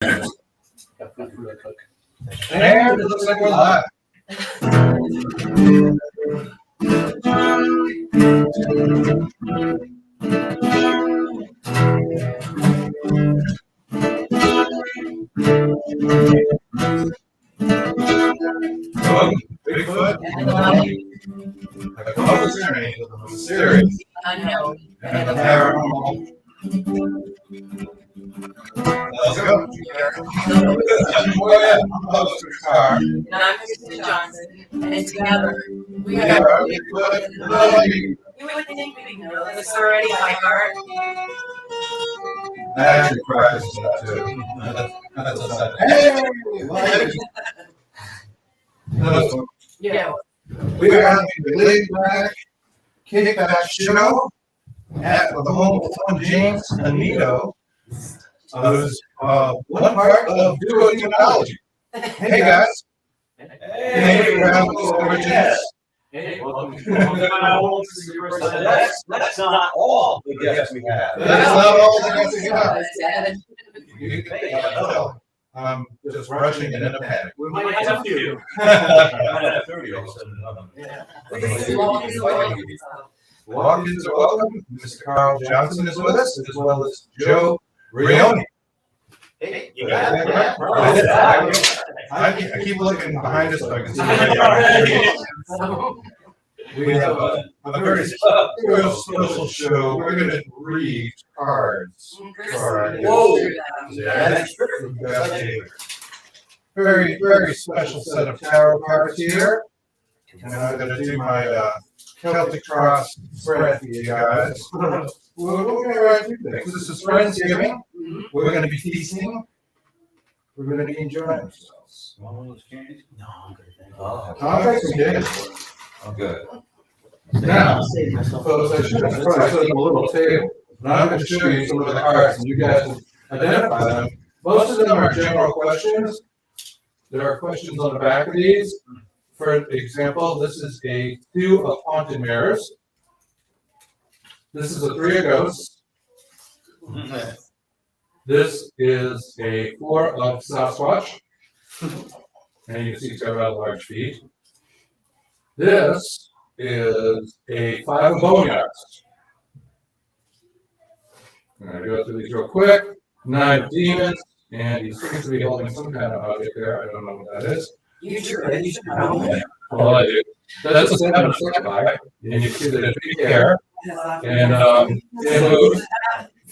And it looks like we're live. Bigfoot, the commentary of the series, and the Paranormal. Let's go. I'm host Car. And I'm Mr. Johnson, and together we are are Bigfoot. You would think we know this already by heart. I actually practiced that too. That's a sad thing. Yeah. We are having the laid back, kickback show at the home of one James Annitto, who's one part of Daemonologie. Hey guys. Hey, we're having a little guest. Hey, welcome to my home. That's not all the guests we have. That's not all the guests we have. You can tell. I'm just rushing and in a panic. We might have to. Might have 30 all of a sudden. Walk-ins are welcome. Mr. Carl Johnson is with us, as well as Joe Rione. Hey, you got it. I keep looking behind us so I can see. We have a very special show. We're going to read cards. Whoa! Yeah, very, very special set of tarot cards here. And I'm going to do my Celtic Cross spread for you guys. We're going to write two things. This is Friendsgiving. We're going to be feasting. We're going to be enjoying ourselves. No, I'm good. Thank you. I'll take some candy. I'm good. Now, folks, I should have probably set up a little table. Now I'm going to show you some of the cards, and you guys can identify them. Most of them are general questions. There are questions on the back of these. For example, this is a 2 of haunted mirrors. This is a 3 of ghosts. This is a 4 of Sasquatch. And you can see it's got rather large feet. This is a 5 of boneyards. I'm going to go through these real quick. 9 of demons. And he seems to be holding some kind of object there. I don't know what that is. You should know. Well, I do. That's a 7 of fly. And you see the big hair. And they move.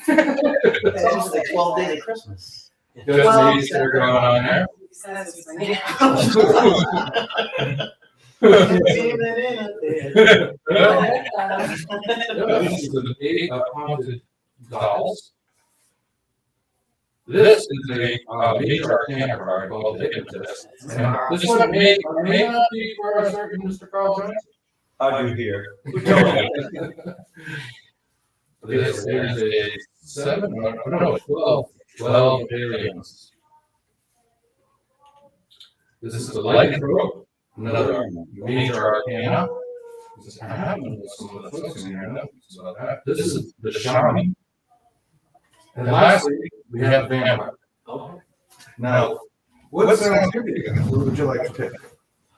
It's almost like 12 days of Christmas. There's the Easter going on there. This is an 8 of haunted dolls. This is a major arcana card called Hypnosis. This one may not be for a certain Mr. Carlson. How do you hear? This is a 7, no, 12 aliens. This is the lightning rope, another major arcana. I have some of the folks in here. This is the shaman. And lastly, we have vampire. Now, what sounds good to you guys? What would you like to pick?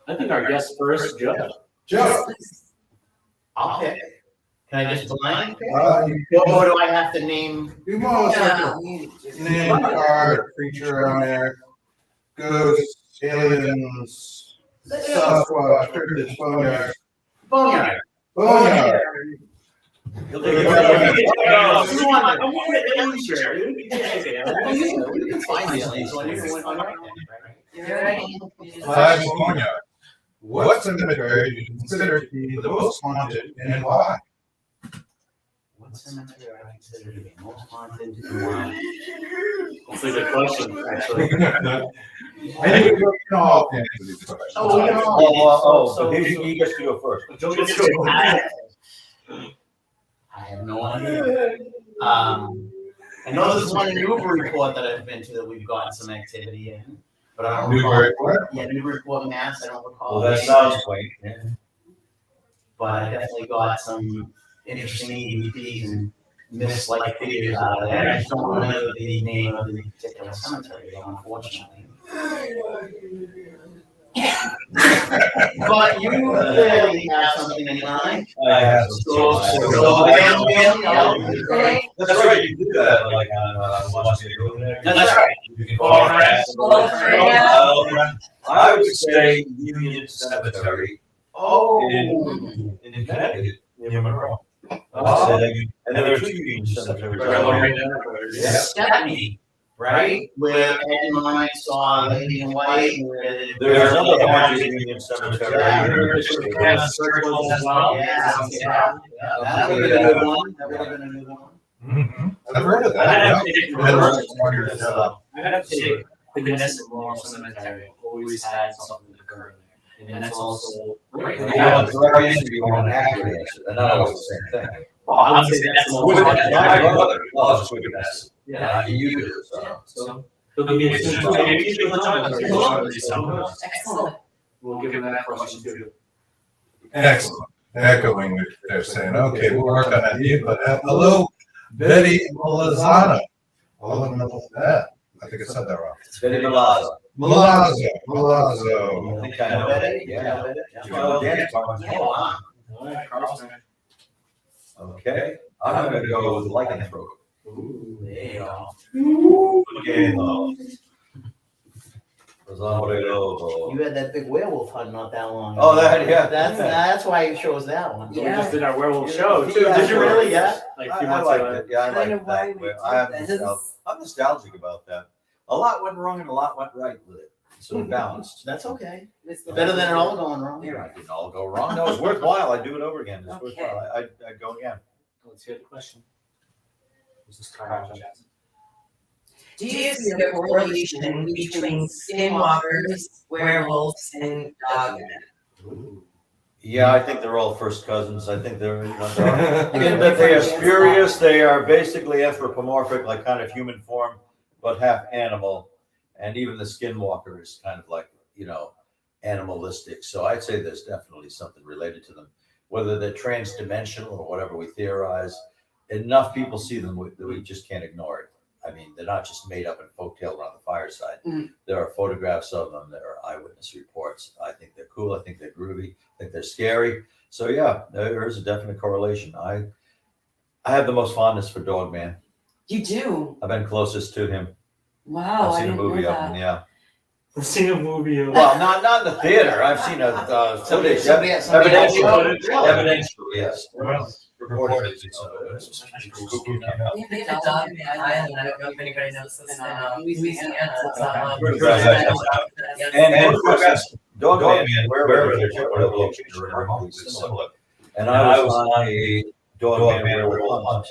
I think our guest first, Joe. Joe. I'll pick. Can I just blind pick? Or do I have to name? You most name a card, creature on there, ghosts, aliens, Sasquatch, cryptids, boneyard. Boneyard. You'll take it. I want the alien chair. You can find the aliens. Five boneyard. What cemetery do you consider to be the most haunted and why? What cemetery I consider to be most haunted and why? That's a good question, actually. I think we can all answer these questions. So you guys can go first. Joe gets to go. I have no idea. I know there's one Newburyport that I've been to that we've gotten some activity in, but I don't recall. Newburyport? Yeah, Newburyport, Mass. I don't recall. Well, that sounds quaint. But I definitely got some interesting EVPs and miss like figures out of there. I just don't remember the name of the particular cemetery, unfortunately. But you clearly have something in mind. I have So, That's right, you can do that, like, on, once you go there. That's right. You can go on Yeah. I would say Union Cemetery Oh. in Connecticut, near Monroe. And there are two Union cemeteries. Yeah. Stephanie, right? Where Ed and I saw Lady in White. There's another large Union cemetery. Yeah. Circles as well. Yeah. That would have been a good one. That would have been a good one. Mhm. I've heard of I have that. to take I have to say, the Guinness Memorial Cemetery always had something to occur there. And that's also. Yeah, the right answer, you want an accurate answer, and not always the same thing. Well, I would say that's the most. My brother loves Wicked. Yeah. You do, so. So, it'll be interesting. So maybe he's gonna join us. Excellent. We'll give him that question too. Excellent. Echoing what they're saying. Okay, we'll work on that. But hello, Betty Malazano. Oh, I don't know that. I think I said that wrong. It's Betty Milazzo. Malazzo. I think I know Betty, yeah. You know Danny Carlson. Oh, wow. All right, Carlson. Okay, I'm gonna go with lycanthrope. Ooh, There you go. Okay, You had that big werewolf hunt not that long ago. Oh, that, yeah. That's why it shows that one. We just did our werewolf show too. Yeah. Did you really? Yeah. Like a I few months liked ago. it, yeah, I Kind liked of why that. we I'm nostalgic about that. A lot went wrong and a lot went right with it, so it balanced. That's okay. Better than it all going wrong. Yeah, I didn't all go wrong. No, it's worthwhile. I'd do it over again. It's worthwhile. I'd go again. Let's hear the question. This is Carl Jackson. Do you see a correlation between skinwalkers, werewolves, and dogmen? Yeah, I think they're all first cousins. I think they're, in that they are spurious. They are basically anthropomorphic, like kind of human form, but half animal. And even the skinwalker is kind of like, animalistic. So I'd say there's definitely something related to them. Whether they're trans-dimensional or whatever we theorize, enough people see them that we just can't ignore it. I mean, they're not just made up in folktale around the fireside. There are photographs of them. There are eyewitness reports. I think they're cool. I think they're groovy. I think they're scary. So yeah, there is a definite correlation. I have the most fondness for Dogman. You do? I've been closest to him. Wow, I've I seen a didn't know movie of that. him. Yeah. I've seen a movie of. Well, not in the theater. I've seen a footage. Somebody Evidential. else- Evidential. Yes. Reported. They have a dog in the island. I don't know if anybody knows this. Louisiana. It's And Dogman, wherever they're located, are remarkably similar. And I was on a Dogman werewolf hunt,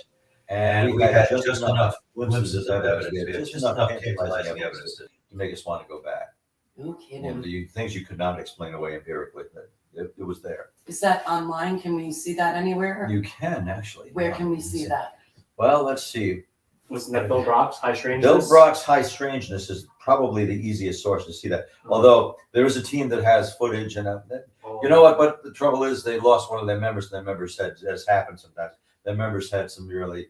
and we had just enough glimpses of evidence. We had just enough tantalizing evidence to make us want to go back. No kidding. The things you could not explain away empirically, but it was there. Is that online? Can we see that anywhere? You can actually. Where can we see that? Well, let's see. Wasn't that Bill Brock's High Strangeness? Bill Brock's High Strangeness is probably the easiest source to see that. Although there is a team that has footage, and you know what? But the trouble is, they lost one of their members. And their members had, as happens sometimes, their members had some really.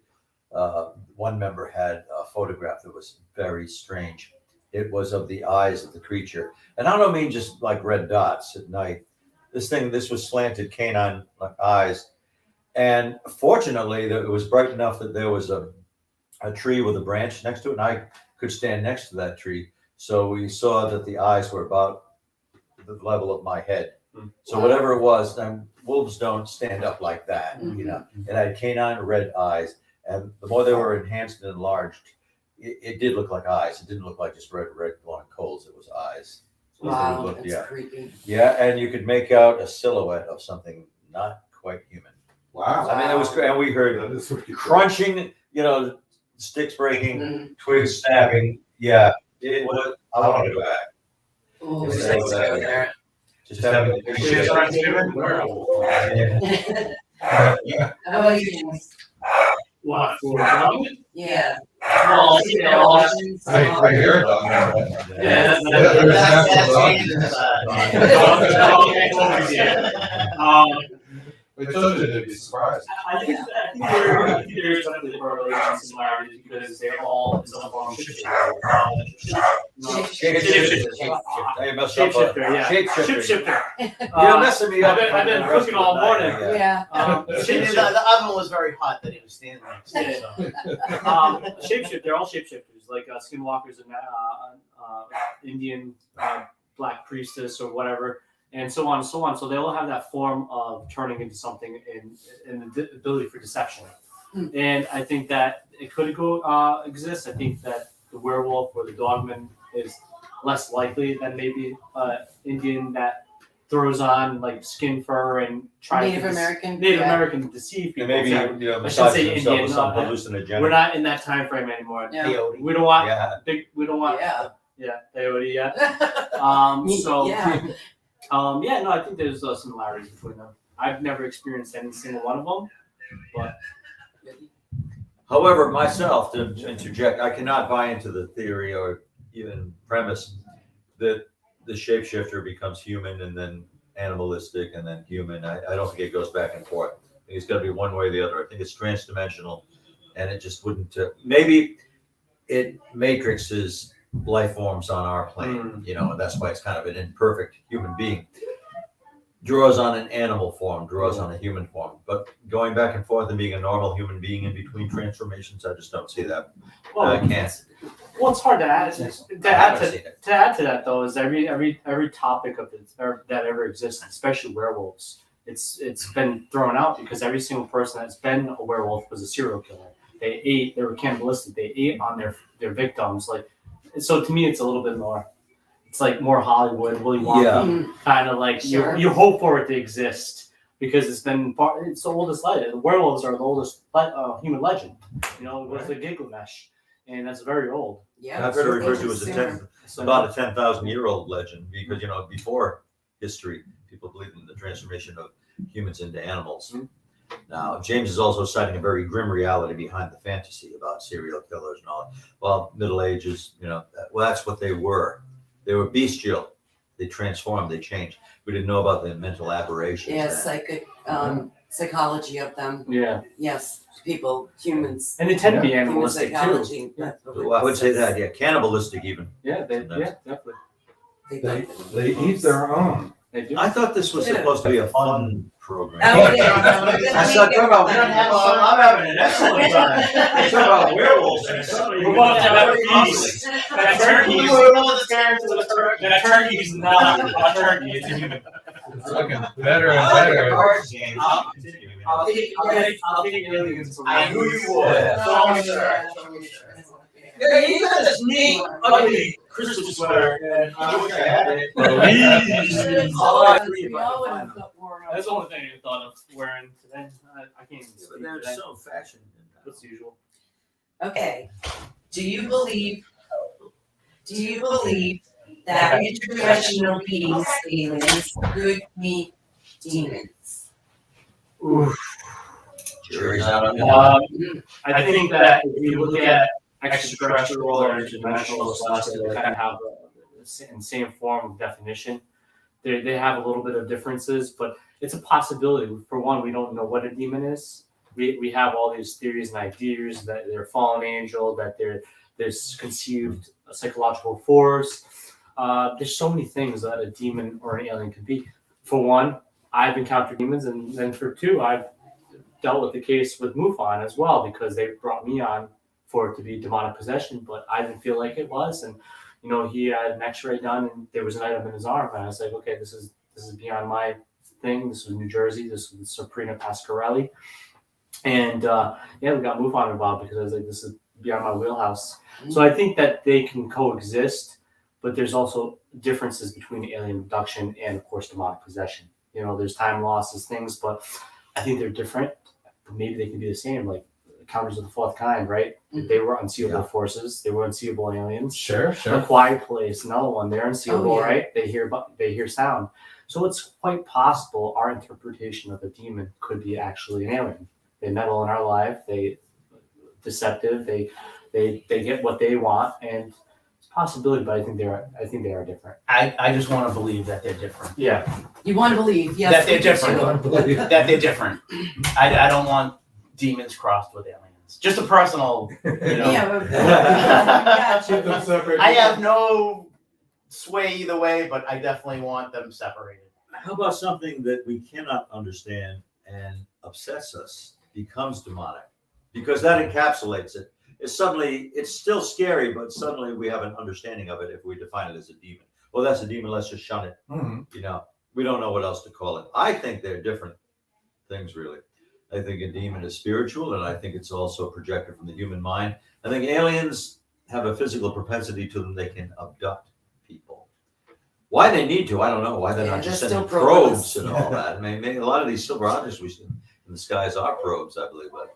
One member had a photograph that was very strange. It was of the eyes of the creature, and I don't mean just like red dots at night. This was slanted canine eyes, and fortunately, it was bright enough that there was a tree with a branch next to it, and I could stand next to that tree. So we saw that the eyes were about the level of my head. So whatever it was, wolves don't stand up like that. It had canine red eyes, and the more they were enhanced and enlarged, it did look like eyes. It didn't look like just red glowing coals. It was eyes. So Wow, it looked, that's creepy. yeah, and you could make out a silhouette of something not quite human. Wow. I mean, it was great. And we heard That is pretty cool. crunching, sticks breaking, twigs snapping. Yeah, it was. I want to go back. Oh, Just it's like that. over there. Just having. How about you, James? What, for Dogman? Yeah. Well, I see that options. I hear about Yeah, That's Dogman always, yeah. I told you they'd be surprised. I think there is definitely correlation and similarities because they're all in some form shapeshifter, yeah. Shapeshifter. You're messing me up. I've been cooking all morning. Yeah. The oven was very hot that he was standing next to. Shapeshifters, they're all shapeshifters, like skinwalkers and Indian black priestess or whatever, and so on and so on. So they all have that form of turning into something and the ability for deception. And I think that it could go exist. I think that the werewolf or the dogman is less likely than maybe Indian that throws on like skin fur and tries Native American deceive people. And maybe, massaging himself with some hallucinogenic. We're not in that time frame anymore. Yeah. Peyote. We don't want Yeah. we don't want peyote, yeah. No, I think there's similarities between them. I've never experienced any single one of them, but However, myself, to interject, I cannot buy into the theory or even premise that the shapeshifter becomes human and then animalistic and then human. I don't think it goes back and forth. I think it's got to be one way or the other. I think it's transdimensional, and it just wouldn't. Maybe it matrixes life forms on our plane, and that's why it's kind of an imperfect human being. Draws on an animal form, draws on a human form. But going back and forth and being a normal human being in between transformations, I just don't see that. I can't. Well, it's hard to add to add to that though is every topic of it that ever exists, especially werewolves. It's been thrown out because every single person that's been a werewolf was a serial killer. They were cannibalistic. They ate on their victims. So to me, it's a little bit more. It's like more Hollywood, Willy Wonka, kind of like you hope for it to exist because it's the oldest legend. The werewolves are the oldest human legend. With the Gilgamesh, and that's very old. Yeah, That's referred to as about a 10,000-year-old legend because before history, people believed in the transformation of humans into animals. Now, James is also citing a very grim reality behind the fantasy about serial killers and all. Well, Middle Ages, that's what they were. They were bestial. They transformed. They changed. We didn't know about the mental aberrations. Psychology of them. Yeah. Yes, humans. And they tend to be animalistic psychology. too. Well, I would say that, cannibalistic even. Yeah, definitely. They eat their own. They do. I thought this was supposed to be a fun program. Oh, I'm having an excellent time. It's about werewolves. We're about to have a feast. That turkey is not a turkey. It's a human. It's looking better and better. I'll take aliens. I knew you would. So I'm sure. Yeah, you got this neat, ugly Christmas sweater. And I wish I had it. That's the only thing I thought of wearing today. I can't even speak They're today. so fashioned. That's usual. Okay. Do you believe that interdimensional beings, aliens, could meet demons? Jury's out on that. I think that if you look at extraterrestrial or interdimensional celestial, they kind of have the same form of definition. They have a little bit of differences, but it's a possibility. For one, we don't know what a demon is. We have all these theories and ideas that they're a fallen angel, that they're this conceived psychological force. There's so many things that a demon or an alien could be. For one, I've encountered demons, and then for two, I've dealt with the case with MUFON as well because they brought me on for it to be demonic possession, but I didn't feel like it was. And he had an X-ray done, and there was an item in his arm, and I was like, okay, this is beyond my thing. This was New Jersey. This was Sabrina Pasquarelli, and we got MUFON involved because I was like, this is beyond my wheelhouse. So I think that they can coexist, but there's also differences between alien abduction and, of course, demonic possession. There's time losses, things, but I think they're different. But maybe they can be the same, like Encounters of the Fourth Kind, right? They were unseeable forces. They were unseeable aliens. Sure. A Quiet Place, another one. They're unseeable, right? They hear sound. So it's quite possible our interpretation of a demon could be actually an alien. They meddle in our life. They deceptive. They get what they want, and it's possibility, but I think they are different. I just want to believe that they're different. Yeah. You want to believe, yes. That they're we do. different. That they're different. I don't want demons crossed with aliens. Just a personal, you know. Yeah. Keep them separate. I have no sway either way, but I definitely want them separated. How about something that we cannot understand and upsets us becomes demonic? Because that encapsulates it. It's still scary, but suddenly we have an understanding of it if we define it as a demon. Well, that's a demon, let's just shun it. Mhm. You know, we don't know what else to call it. I think they're different things, really. I think a demon is spiritual, and I think it's also projected from the human mind. I think aliens have a physical propensity to them. They can abduct people. Why they need to, I don't know. Why they're Yeah, not just they're sending still probes probes. and all that. I mean, maybe a lot of these silver objects we see in the skies are probes, I believe. But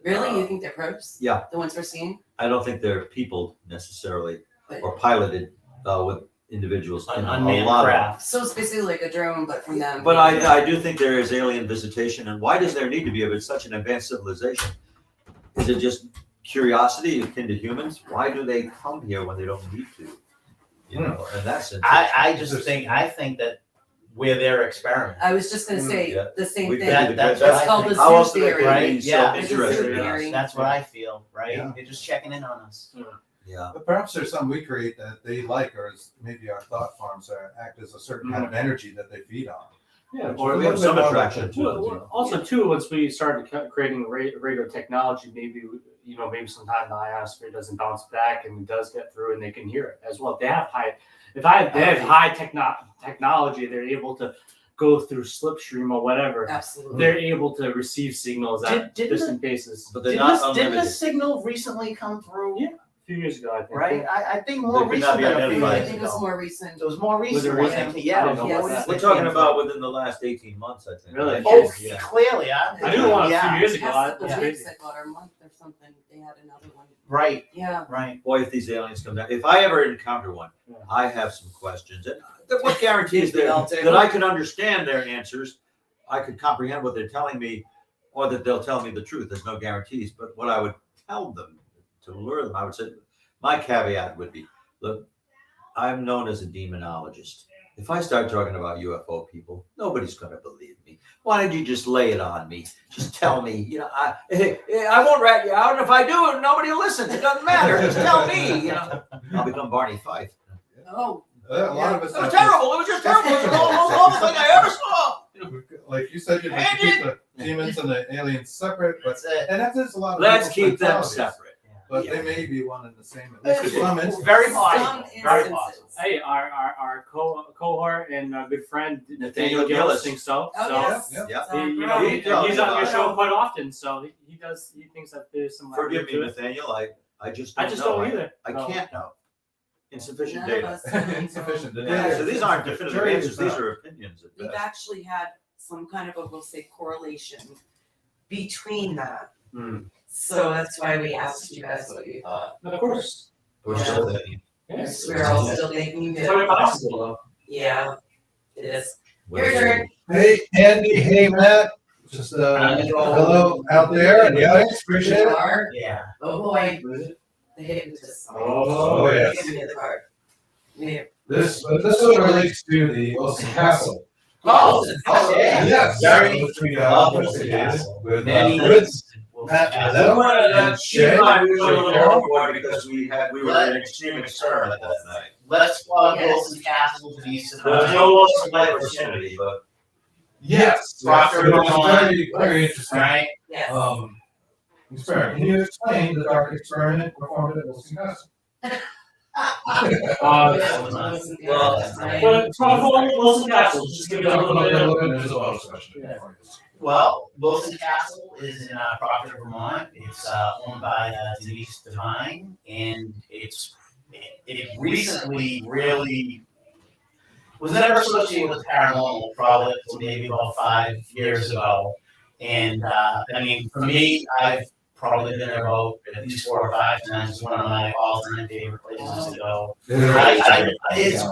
Really? You think they're probes? Yeah. The ones we're seeing? I don't think they're people necessarily But- or piloted with individuals. An A unmanned lot of them. craft. So it's basically like a drone, but from them. But I do think there is alien visitation, and why does there need to be if it's such an advanced civilization? Is it just curiosity akin to humans? Why do they come here when they don't need to? You know, and that's interesting. I think that we're their experiment. I was just gonna say Yeah. the same We thing. can do That's that. what It's I called think. the How else zoo do they theory. Right? be so Yeah. It's a zoo interested in us? theory. That's what I feel, right? Yeah. They're just checking in on us. Yeah. But perhaps there's something we create that they like, or is maybe our thought forms act as a certain kind of energy that they feed on. Yeah. Or we have some attraction to to it. Well, also, too, once we started creating radio technology, maybe sometime the ionosphere doesn't bounce back and it does get through, and they can hear it as well. They have high technology. They're able to go through slipstream or whatever. Absolutely. They're able to receive signals at Didn't distant bases. But they're Didn't not didn't the unlimited. signal recently come through? Yeah. A few years ago, I think. Right? I think more They could not recent be than a few identified. I years think it was ago. more recent. It was more Was it recent. recent? I think, I yeah. don't know Yes. about that. We're talking about within the last 18 months, I think. Really? right? Oh, Yeah. clearly. I knew one a Yeah. few years ago. Past the That's weeks, crazy. like about a month or something, they had another one. Right, Yeah. right. Boy, if these aliens come down, if I ever encounter one, Yeah. I have some questions. And what guarantees We all that, do. that I can understand their answers, I could comprehend what they're telling me, or that they'll tell me the truth. There's no guarantees. But what I would tell them to lure them, I would say, my caveat would be, look, I'm known as a demonologist. If I start talking about UFO people, nobody's going to believe me. Why don't you just lay it on me? Just tell me. You know, I won't rat you out. And if I do, nobody will listen. It doesn't matter. Just tell me. You know, I'll become Barney Fife. Oh, A lot of us It was have terrible. It was just terrible. It was the most awful thing I ever saw. this- like you said, you'd like to keep the demons and the aliens separate, but That's it. and that is a lot of Let's people's keep them mentalities. separate. But Yeah. they may be one and the same. At least in some instances. Very some possible. Very instances. possible. Hey, our cohort and good friend Nathaniel Nathaniel Gillis Gillis thinks so. Oh, So yes. Yeah. Yeah. he, he's on your show quite often, so he thinks that there's some. Forgive me, to it. Nathaniel. I just I don't just know. don't either. I No. can't know. Insufficient None of data. us know. Insufficient. The Yeah, data so is- these aren't definitive jury answers. is These out. are opinions at We've best. actually had some kind of a, we'll say, correlation between that. Hmm. So that's why we asked you guys what you thought. Of course. We're still thinking. Yes. We're all still thinking It's very that, possible, though. yeah, it is. What Your is turn. it? Hey, Andy. Hey, Matt. Just hello out there in the audience. Appreciate it. Card. Yeah. Oh boy, What is it? the hypnotist. Oh, yes. Give me the card. Yeah. This one relates to the Wilson Castle. Oh, yeah. Yes. Very Which we interesting. with Many- Fritz, We'll Matt, ask- and Shay. We were a little overboard because we were in an extreme experiment that night. Let's plug Yes. Wilson Castle to these. There was no loss of life or sanity, but Yes. Proctor It was Vermont. very, very interesting. Right? Yes. Experiment. Can you explain the dark experiment performed at Wilson Castle? Well, from Wilson Castle, just give it a little bit of. There's a bonus question. Yeah. Well, Wilson Castle is in Proctor, Vermont. It's owned by Denise Devine, and it recently really was never associated with paranormal, probably until maybe about 5 years ago. And I mean, for me, I've probably been there about at least 4 or 5 times. It's one of my all-time favorite places to go. It's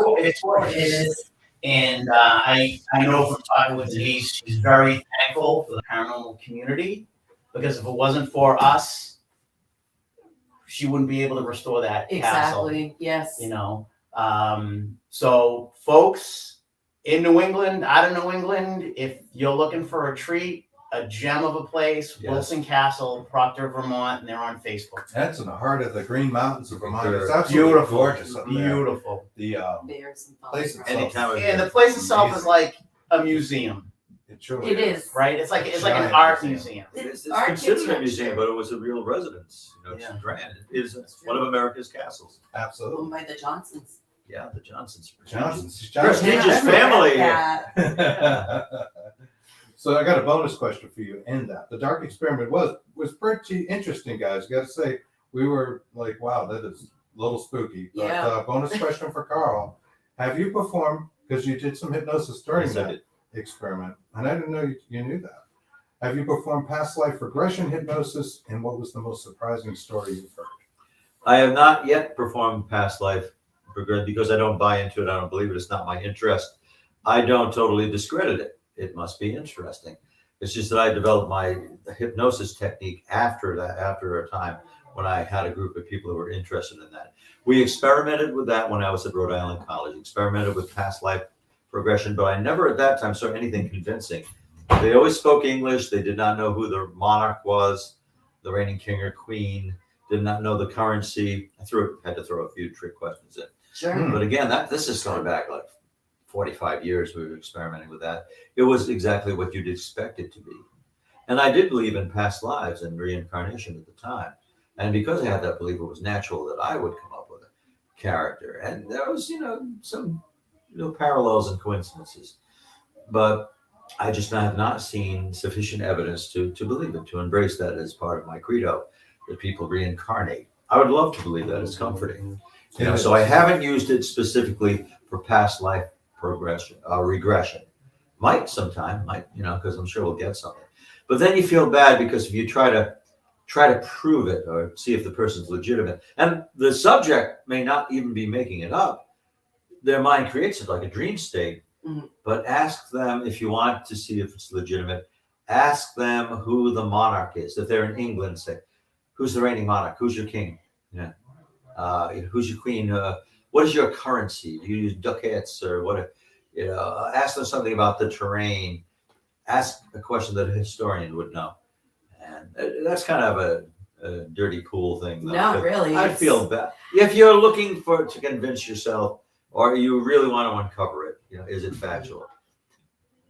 gorgeous. It is. And I know from talking with Denise, she's very thankful for the paranormal community, because if it wasn't for us, she wouldn't be able to restore that castle. Exactly, yes. You know, so folks in New England, out of New England, if you're looking for a treat, a gem of a place, Yes. Wilson Castle, Proctor, Vermont, and they're on Facebook. That's in the heart of the Green Mountains of Vermont. It's They're absolutely beautiful. gorgeous up there. Beautiful. The Bears and place foxes. itself. Anytime of And year. the place itself is Amazing. like a museum, It truly It is. right? It's like an Giant art museum. museum. It's Our considered kids a are museum, sure. but it was a real residence. You know, it's Yeah. grand. It is one of America's castles. Absolutely. Owned by the Johnsons. Yeah, the Johnsons. Johnson's. Prestigious Yeah, family. yeah. So I got a bonus question for you in that. The dark experiment was pretty interesting, guys. You got to say, we were like, wow, that is a little spooky. But Yeah. bonus question for Carl. Have you performed, because you did some hypnosis during Yes, I that did. experiment, and I didn't know you knew that. Have you performed past life regression hypnosis, and what was the most surprising story you've heard? I have not yet performed past life regret because I don't buy into it. I don't believe it. It's not my interest. I don't totally discredit it. It must be interesting. It's just that I developed my hypnosis technique after a time when I had a group of people who were interested in that. We experimented with that when I was at Rhode Island College, experimented with past life regression, but I never at that time saw anything convincing. They always spoke English. They did not know who the monarch was, the reigning king or queen, did not know the currency. I had to throw a few trick questions in. Sure. But again, this is going back like 45 years. We were experimenting with that. It was exactly what you'd expect it to be. And I did believe in past lives and reincarnation at the time. And because I had that belief, it was natural that I would come up with a character. And there was, some parallels and coincidences. But I just have not seen sufficient evidence to believe it, to embrace that as part of my credo, that people reincarnate. I would love to believe that. It's comforting. So I haven't used it specifically for past life regression. Might sometime, because I'm sure we'll get something. But then you feel bad because if you try to prove it or see if the person's legitimate, and the subject may not even be making it up, their mind creates it like a dream state. Mm-hmm. But ask them, if you want to see if it's legitimate, ask them who the monarch is. If they're in England, say, who's the reigning monarch? Who's your king? Who's your queen? What is your currency? Do you use ducats or what? Ask them something about the terrain. Ask a question that a historian would know. And that's kind of a dirty pool thing, though. No, really. I feel bad. If you're looking to convince yourself, or you really want to uncover it, is it factual?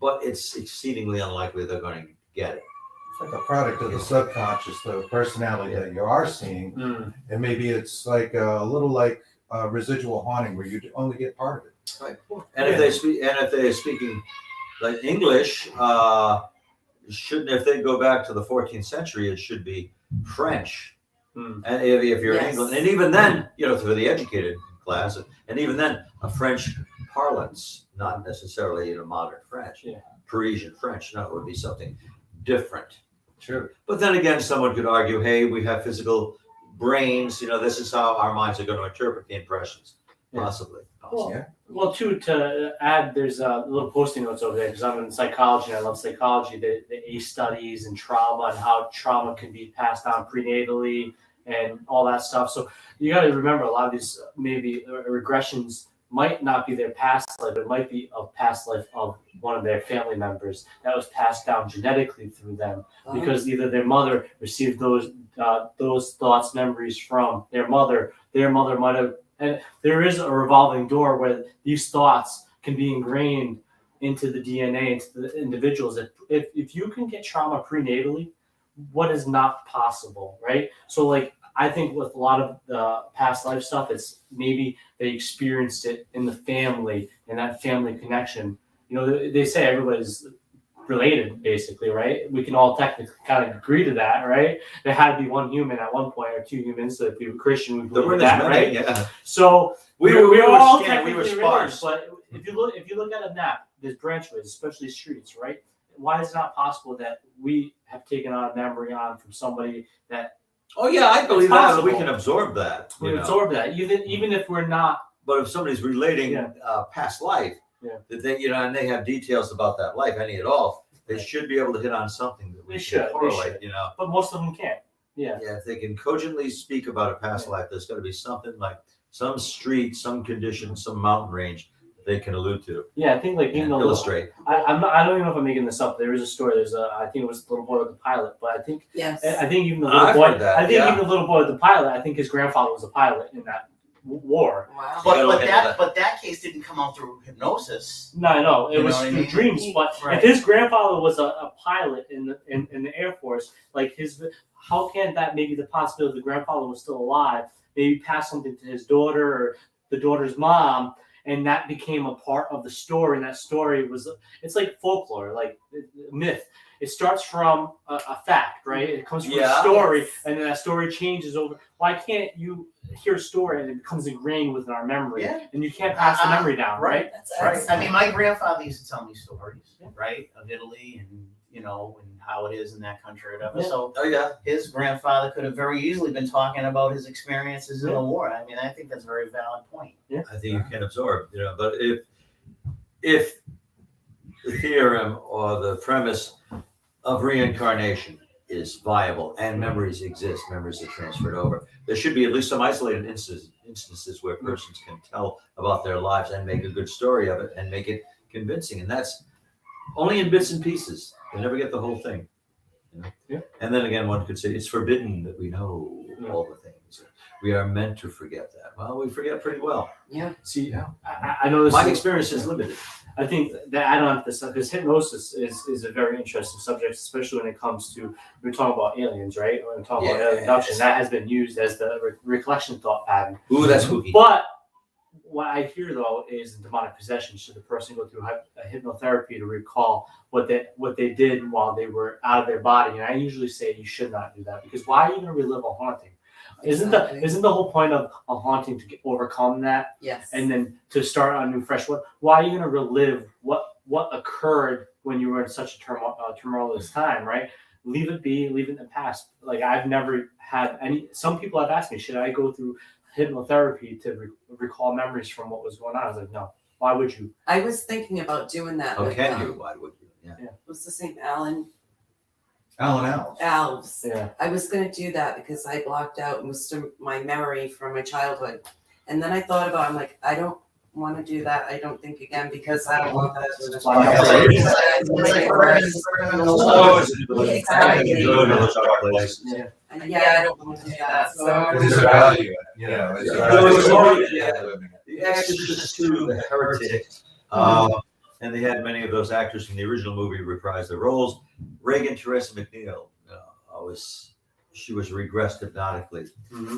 But it's exceedingly unlikely they're going to get it. It's like a product of the subconscious, the personality that you are seeing. Mm. And maybe it's like a little like residual haunting where you only get part of it. Right. And if they're speaking like English, if they go back to the 14th century, it should be French. Mm. And if you're in Yes. England, and even then, for the educated class, and even then, a French parlance, not necessarily modern French, Yeah. Parisian French. No, it would be something different. True. But then again, someone could argue, hey, we have physical brains. This is how our minds are going to interpret the impressions. Yeah. Possibly. Yeah. Well, too, to add, there's little posting notes over there because I'm in psychology and I love psychology, the ACE studies and trauma and how trauma can be passed on prenatally and all that stuff. So you got to remember a lot of these maybe regressions might not be their past life, but it might be a past life of one of their family members that was passed down genetically through them because either their mother received those thoughts, memories from their mother might have. And there is a revolving door where these thoughts can be ingrained into the DNA, into the individuals. If you can get trauma prenatally, what is not possible, right? So like, I think with a lot of the past life stuff, it's maybe they experienced it in the family and that family connection. They say everybody's related, basically, right? We can all technically kind of agree to that, right? There had to be one human at one point or two humans. So if you were Christian, we believe that, right? Yeah. So We we're were all scant, we were technically related. sparse. But if you look at a map, there's branchways, especially streets, right? Why is it not possible that we have taken on a memory from somebody that Oh yeah, I believe It's that. possible. We can absorb that. we absorb that, even if we're not. But if somebody's relating Yeah. past life, Yeah. that they and they have details about that life, any at all, they should be able to hit on something that we They should should, they correlate. should. But most of them can't. Yeah. Yeah, if they can cogently speak about a past life, there's got to be something like some street, some condition, some mountain range that they can allude to Yeah, I think like even and though illustrate. I don't even know if I'm making this up. There is a story. I think it was the little boy with the pilot, but I think Yes. even the I've little boy. heard that, I think yeah. even the little boy with the pilot. I think his grandfather was a pilot in that war. Wow. But that case didn't come out through hypnosis. No, I know it You was know what I through mean? dreams. But Right. if his grandfather was a pilot in the Air Force, like how can that maybe the possibility the grandfather was still alive, maybe pass something to his daughter or the daughter's mom, and that became a part of the story. And that story it's like folklore, like myth. It starts from a fact, right? It comes from a story, and then that story changes over. Why can't you hear a story and it becomes ingrained within our memory, and you can't pass the memory down, right? That's Right. excellent. I mean, my grandfather used to tell me stories, right, of Italy and and how it is in that country or whatever. Yeah. So Oh yeah. his grandfather could have very easily been talking about his experiences in the war. I mean, I think that's a very valid point. I think you can absorb, but if the theorem or the premise of reincarnation is viable and memories exist, memories are transferred over, there should be at least some isolated instances where persons can tell about their lives and make a good story of it and make it convincing. And that's only in bits and pieces. They never get the whole thing. Yeah. And then again, one could say it's forbidden that we know all the things. We are meant to forget that. Well, we forget pretty well. See, I know this. My experience is limited. I think the add-on to this, because hypnosis is a very interesting subject, especially when it comes to, we're talking about aliens, right? When we're talking about alien abduction, that has been used as the recollection thought pattern. Ooh, that's spooky. But what I hear though is demonic possession. Should the person go through a hypnotherapy to recall what they did while they were out of their body? And I usually say you should not do that, because why are you going to relive a haunting? Isn't the whole point of a haunting to overcome that? Yes. And then to start on a new fresh one? Why are you going to relive what occurred when you were in such a tumultuous time, right? Leave it be, leave it in the past. Like I've never had some people have asked me, should I go through hypnotherapy to recall memories from what was going on? I was like, no. Why would you? I was thinking about doing that. Oh, with, can you? Why would you? Yeah. What's the name? Alan Alves. Alves. Yeah. I was going to do that because I blocked out most of my memory from my childhood. And then I thought about it, I'm like, I don't want to do that. I don't think again, because I don't want that Yeah. I don't want to do that. So It is a value, it's a value. The Exorcist 2, The Heretic, and they had many of those actors from the original movie reprise their roles. Reagan Teresa McNeil, she was regressed hypnotically.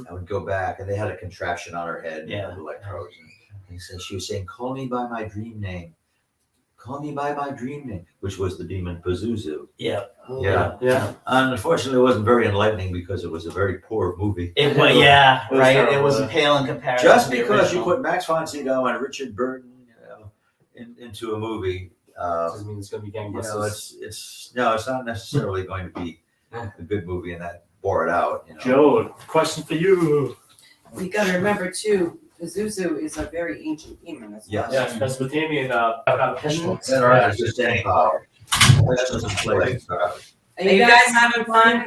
I would go back, and they had a contraption on her head, electrodes. And he said she was saying, "Call me by my dream name. Call me by my dream name," which was the demon Isuzu. Yeah. Yeah. And unfortunately, it wasn't very enlightening because it was a very poor movie. It was, right. It was pale in comparison. Just to the because you original. put Max von Sydow and Richard Burton, into a movie, Doesn't mean it's going to be gangbusters. it's not necessarily going to be a good movie, and that bore it out. Joe, question for you. you got to remember too, Isuzu is a very ancient demon as well. Yes. Mesopotamian It's just staying power. That doesn't play. Are you guys having fun?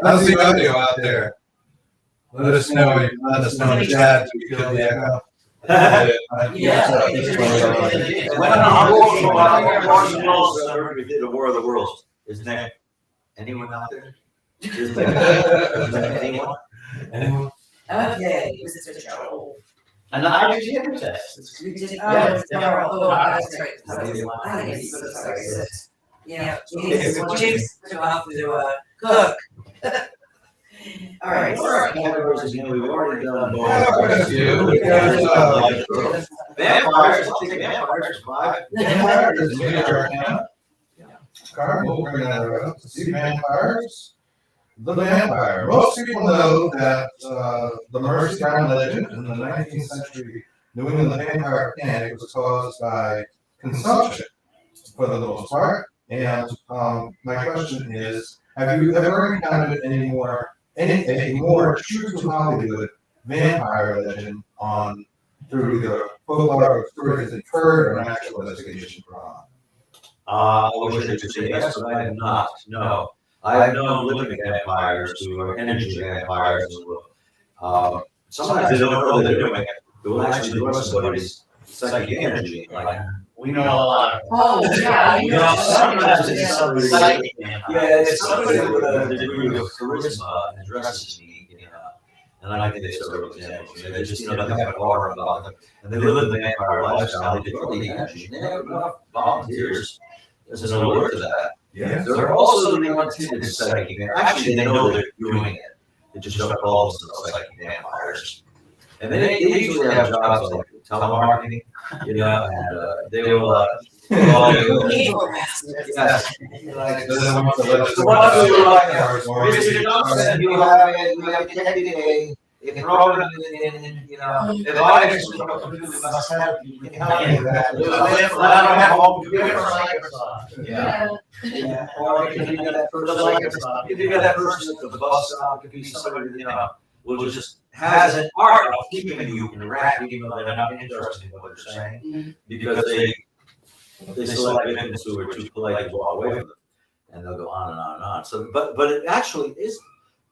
How's the audio out there? Let us know in the chat. We kill the echo. We did a War of the Worlds. Isn't there anyone out there? Is there anyone? Okay, Mr. Joe. And the hydrogen test. We did, that's right. Sorry. Yeah, James took off to cook. All right. We've already done Vampires. I'll take vampires. 5. Vampires. Carl, we'll bring that up. See vampires. The vampire. Most people know that the Merseyside legend in the 19th century New England vampire panic was caused by consumption, for the most part. And my question is, have you ever encountered a more true to Hollywood vampire legend through either folklore or stories that occurred or an actual investigation from? I wish I could say yes, but I have not. No. I've known living vampires who are energy vampires who sometimes they don't know they're doing it. They will actually draw somebody's psychic energy. Like, We know a lot of. Oh, yeah. you know, sometimes it's somebody Psychic yeah, vampires. it's somebody with a degree of charisma and dresses neat, you know. And I think they several examples. They just, they have an aura about them. And they live the vampire lifestyle. They draw the energy. And they have enough volunteers as an alert to that. Yeah. They're also the untended psychic vampires. Actually, they know they're doing it. They just don't call themselves psychic vampires. And they usually have jobs like telemarketing, you know, and they will. Yes. Like, so what do you like? Mr. Johnson, you have detected a problem in, you know, the audience must have, you can help me with that. I don't have home computer. Yeah. Yeah. Or if you get that person at the bus stop, could be somebody, you know, will just has an art of keeping you interacting, even though they're not interested in what you're saying, because they select victims who are too polite to walk away from them, and they'll go on and on and on. So, but it actually is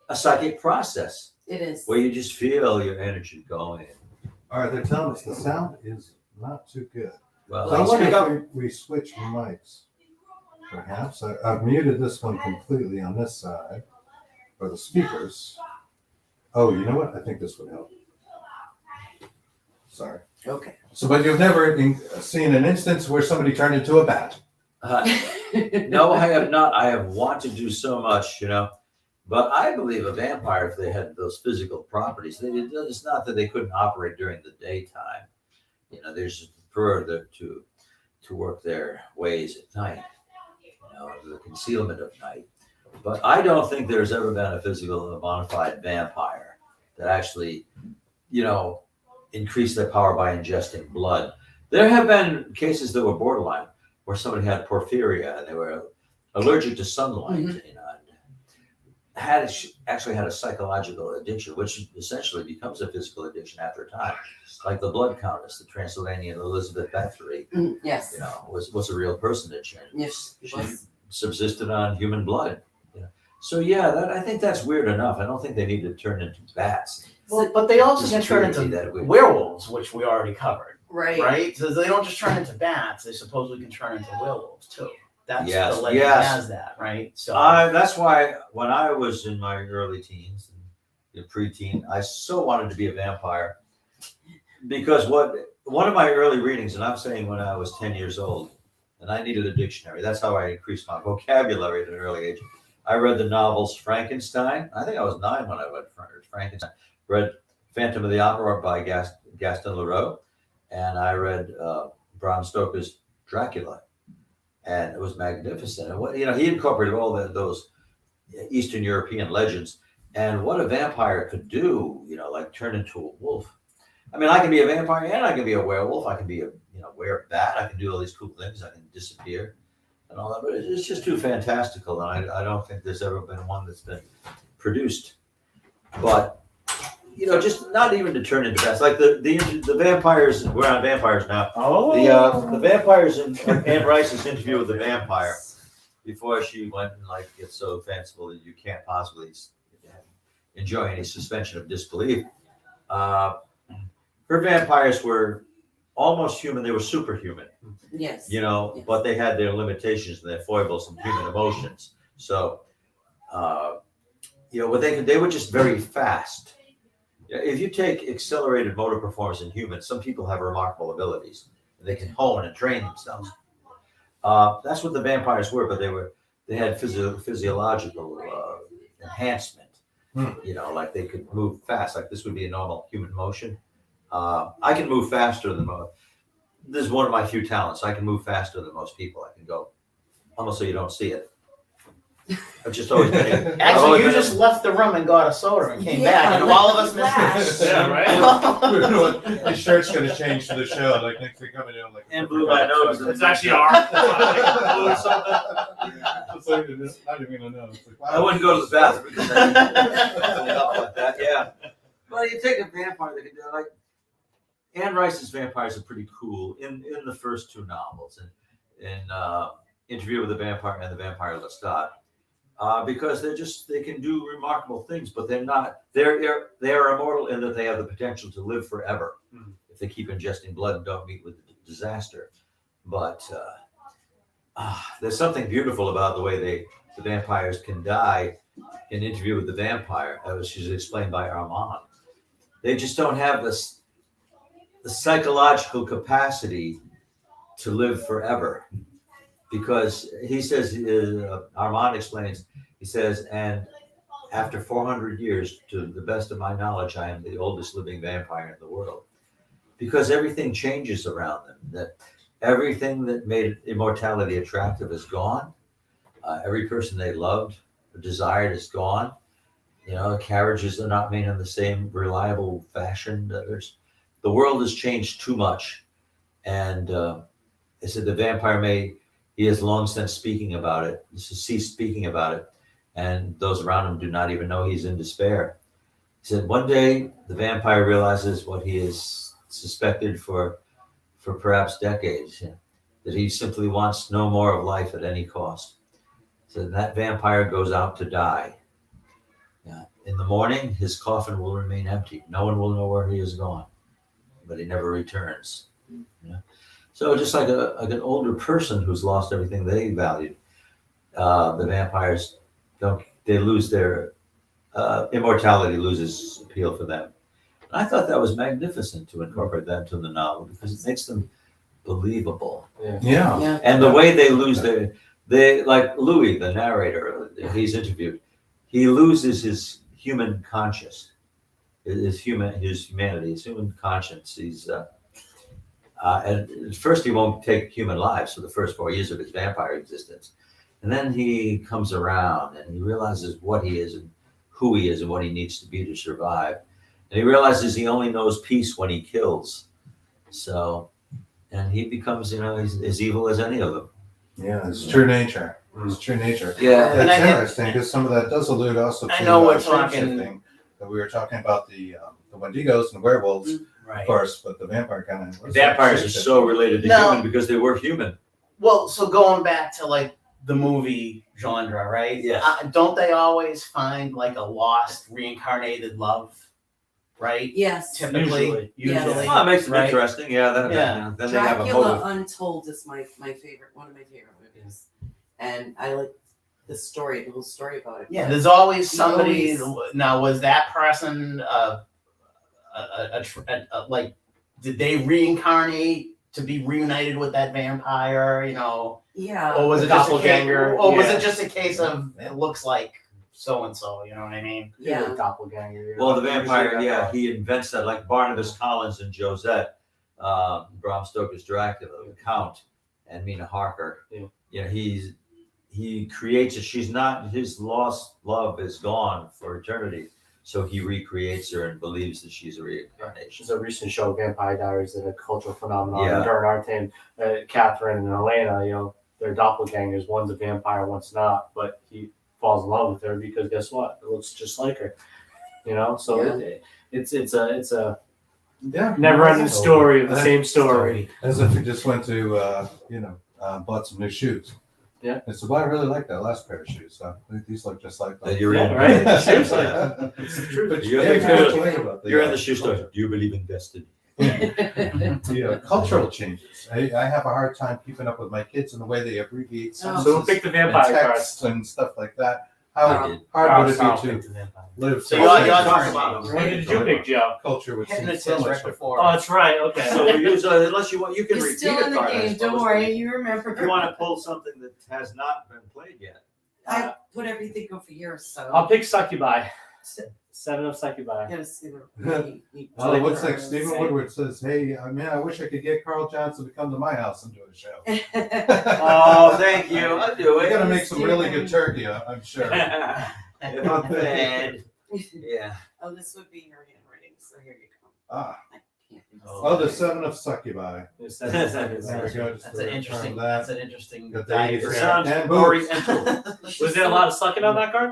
a psychic process. It is. Where you just feel your energy going. All right, they're telling us the sound is not too good. Well, So I let's wonder speak up. if we switch mics. Perhaps I've muted this one completely on this side, or the speakers. Oh, you know what? I think this would help. Sorry. Okay. So, but you've never seen an instance where somebody turned into a bat? No, I have not. I have wanted to do so much, you know. But I believe a vampire, if they had those physical properties, it's not that they couldn't operate during the daytime. You know, they just prefer to work their ways at night, you know, the concealment of night. But I don't think there's ever been a physical, a bona fide vampire that actually, you know, increased their power by ingesting blood. There have been cases that were borderline, where somebody had porphyria and they were allergic to sunlight, you know, actually had a psychological addiction, which essentially becomes a physical addiction after a time. Like the blood countess, the Transylvanian Elizabeth Bathory, Yes. you know, was a real personage. And Yes. she subsisted on human blood. You know? So yeah, I think that's weird enough. I don't think they need to turn into bats. Well, but they also Just can turn crazy into that way. werewolves, which we already covered, Right. right? So they don't just turn into bats; they supposedly can turn into werewolves too. That's Yes, the legend yes. has that, right? So That's why when I was in my early teens and preteen, I so wanted to be a vampire because one of my early readings, and I'm saying when I was 10 years old, and I needed a dictionary. That's how I increased my vocabulary at an early age. I read the novels Frankenstein. I think I was 9 when I read Frankenstein. Read Phantom of the Opera by Gaston Leroux, and I read Bram Stoker's Dracula. And it was magnificent. And he incorporated all those Eastern European legends, and what a vampire could do, you know, like turn into a wolf. I mean, I can be a vampire and I can be a werewolf. I can be wear a bat. I can do all these cool things. I can disappear and all that. But it's just too fantastical, and I don't think there's ever been one that's been produced. But you know, just not even to turn into bats. Like the vampires. We're on vampires now. oh, The vampires in Anne Rice's interview with the vampire before she went and gets so fanciful that you can't possibly enjoy any suspension of disbelief. Her vampires were almost human. They were superhuman, Yes. you know, Yes. but they had their limitations and their foibles and human emotions. So, you know, they were just very fast. If you take accelerated motor performance in humans, some people have remarkable abilities. They can hone and train themselves. That's what the vampires were, but they had physiological enhancement. You know, like they could move fast. Like this would be a normal human motion. I can move faster than most. This is one of my few talents. I can move faster than most people. I can go almost so you don't see it. I've just always been. actually, you just left the room and got a soda and came back, and all of us missed it. Yeah, right? His shirt's gonna change to the show. Like next thing coming in, like And blew my nose. It's actually our. or something. It's like, I didn't even know. It's like, wow. I wouldn't go to the bathroom because I like that. Yeah. Well, you take a vampire. They can do like Anne Rice's vampires are pretty cool in the first 2 novels, and in Interview with the Vampire and The Vampire Lestat. because they can do remarkable things, but they're immortal in that they have the potential to live forever if they keep ingesting blood and don't meet with disaster. But there's something beautiful about the way the vampires can die. In Interview with the Vampire, as she's explained by Armand, they just don't have the psychological capacity to live forever, because he says, Armand explains, he says, and after 400 years, to the best of my knowledge, I am the oldest living vampire in the world, because everything changes around them. That everything that made immortality attractive is gone. Every person they loved or desired is gone. Carriages are not made in the same reliable fashion. The world has changed too much. And they said the vampire he has long since ceased speaking about it. And those around him do not even know he's in despair. He said one day the vampire realizes what he has suspected for perhaps decades, that he simply wants no more of life at any cost. So that vampire goes out to die. In the morning, his coffin will remain empty. No one will know where he has gone, but he never returns. So just like an older person who's lost everything they valued, the vampires lose their immortality, loses appeal for them. And I thought that was magnificent to incorporate that into the novel, because it makes them believable. Yeah. And the way they lose they like Louis, the narrator, he's interviewed, he loses his human conscience, his humanity, his human conscience. He's and at first he won't take human lives for the first 4 years of his vampire existence, and then he comes around and he realizes what he is and who he is and what he needs to be to survive, and he realizes he only knows peace when he kills. So, and he becomes, he's as evil as any of them. Yeah, it's true nature. It's true nature. Yeah, That's interesting, because some of that does allude also to talking that we were talking about the Wendigos and werewolves, Right. of course, but the vampire kind of vampires are so related to human because they were human. Well, so going back to like the movie genre, right? Yeah. Don't they always find like a lost, reincarnated love, right? Yes. Typically, Yes. usually. Well, it makes it right? interesting. Yeah. Then they have a Dracula motive. Untold is my favorite, one of my favorite movies, and I like the whole story about it. Yeah, there's always He somebody. always- Now, was that person like? Did they reincarnate to be reunited with that vampire? Yeah. Or was it just a case? Doppelganger, Or was yeah. it just a case of it looks like so and so? You know what I mean? Yeah. Doppelganger. Well, the vampire, he invents that, like Barnabas Collins and Josette, Bram Stoker's Dracula, the Count, and Mina Harker. Yeah. He creates it. His lost love is gone for eternity. So he recreates her and believes that she's a reincarnation. There's a recent show, Vampire Diaries, that a cultural phenomenon. Yeah. During our time, Catherine and Elena, they're doppelgangers. One's a vampire, one's not. But he falls in love with her because guess what? It looks just like her. So it's a never-ending story of the same story. As if you just went to bought some new shoes. Yeah. And so, well, I really like that last pair of shoes. These look just like them. That you're in, right? Seriously. It's the truth. But You're yeah, in you have the- to think about You're in the shoe store. Do you believe in destiny? Cultural changes. I have a hard time keeping up with my kids and the way they abbreviate sentences So we'll pick the and vampire texts cards. and stuff like that. I How did. hard would I'll it be pick to the vampire. live? So such y'all a- talking about What did you pick, Joe? Culture would seem Hypnotist so much right different. before. Oh, that's right. Okay. So we use, unless you want, you can You're repeat still a in the card, I game. Don't suppose, worry, you remember. If you want to pull something that has not been played yet. I put everything over here, so. I'll pick Succubi. 7 of Succubi. I gotta see the. Oh, it looks like Stephen Woodward says, "Hey, I wish I could get Carl Johnson to come to my house and do a show." Oh, thank you. I'll do We're it. gonna make some really good turkey, I'm sure. If I'm fed. Yeah. Oh, this would be your handwriting, so here you go. Ah, I can't do this. oh, the 7 of Succubi. There's 7 of There we Succubi. go. Just That's an interesting. that. That's an interesting Got the It Yeah. sounds And boobs. oriental. Was there a lot of sucking on that card?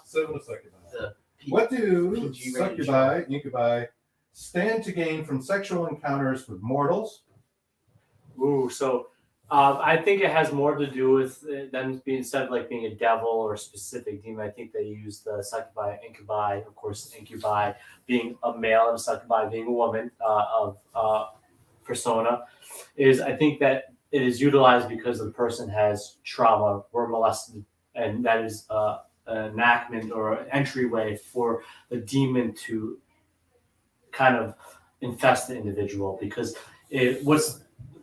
7 of Succubi. The What do PG rated succubi, incubi stand to gain from sexual encounters with mortals? Ooh, so I think it has more to do with them being, instead of like being a devil or a specific demon. I think they use the succubi, incubi, of course, incubi being a male and succubi being a woman of persona. I think that it is utilized because the person has trauma or molested, and that is an enactment or an entryway for the demon to kind of infest the individual, because what's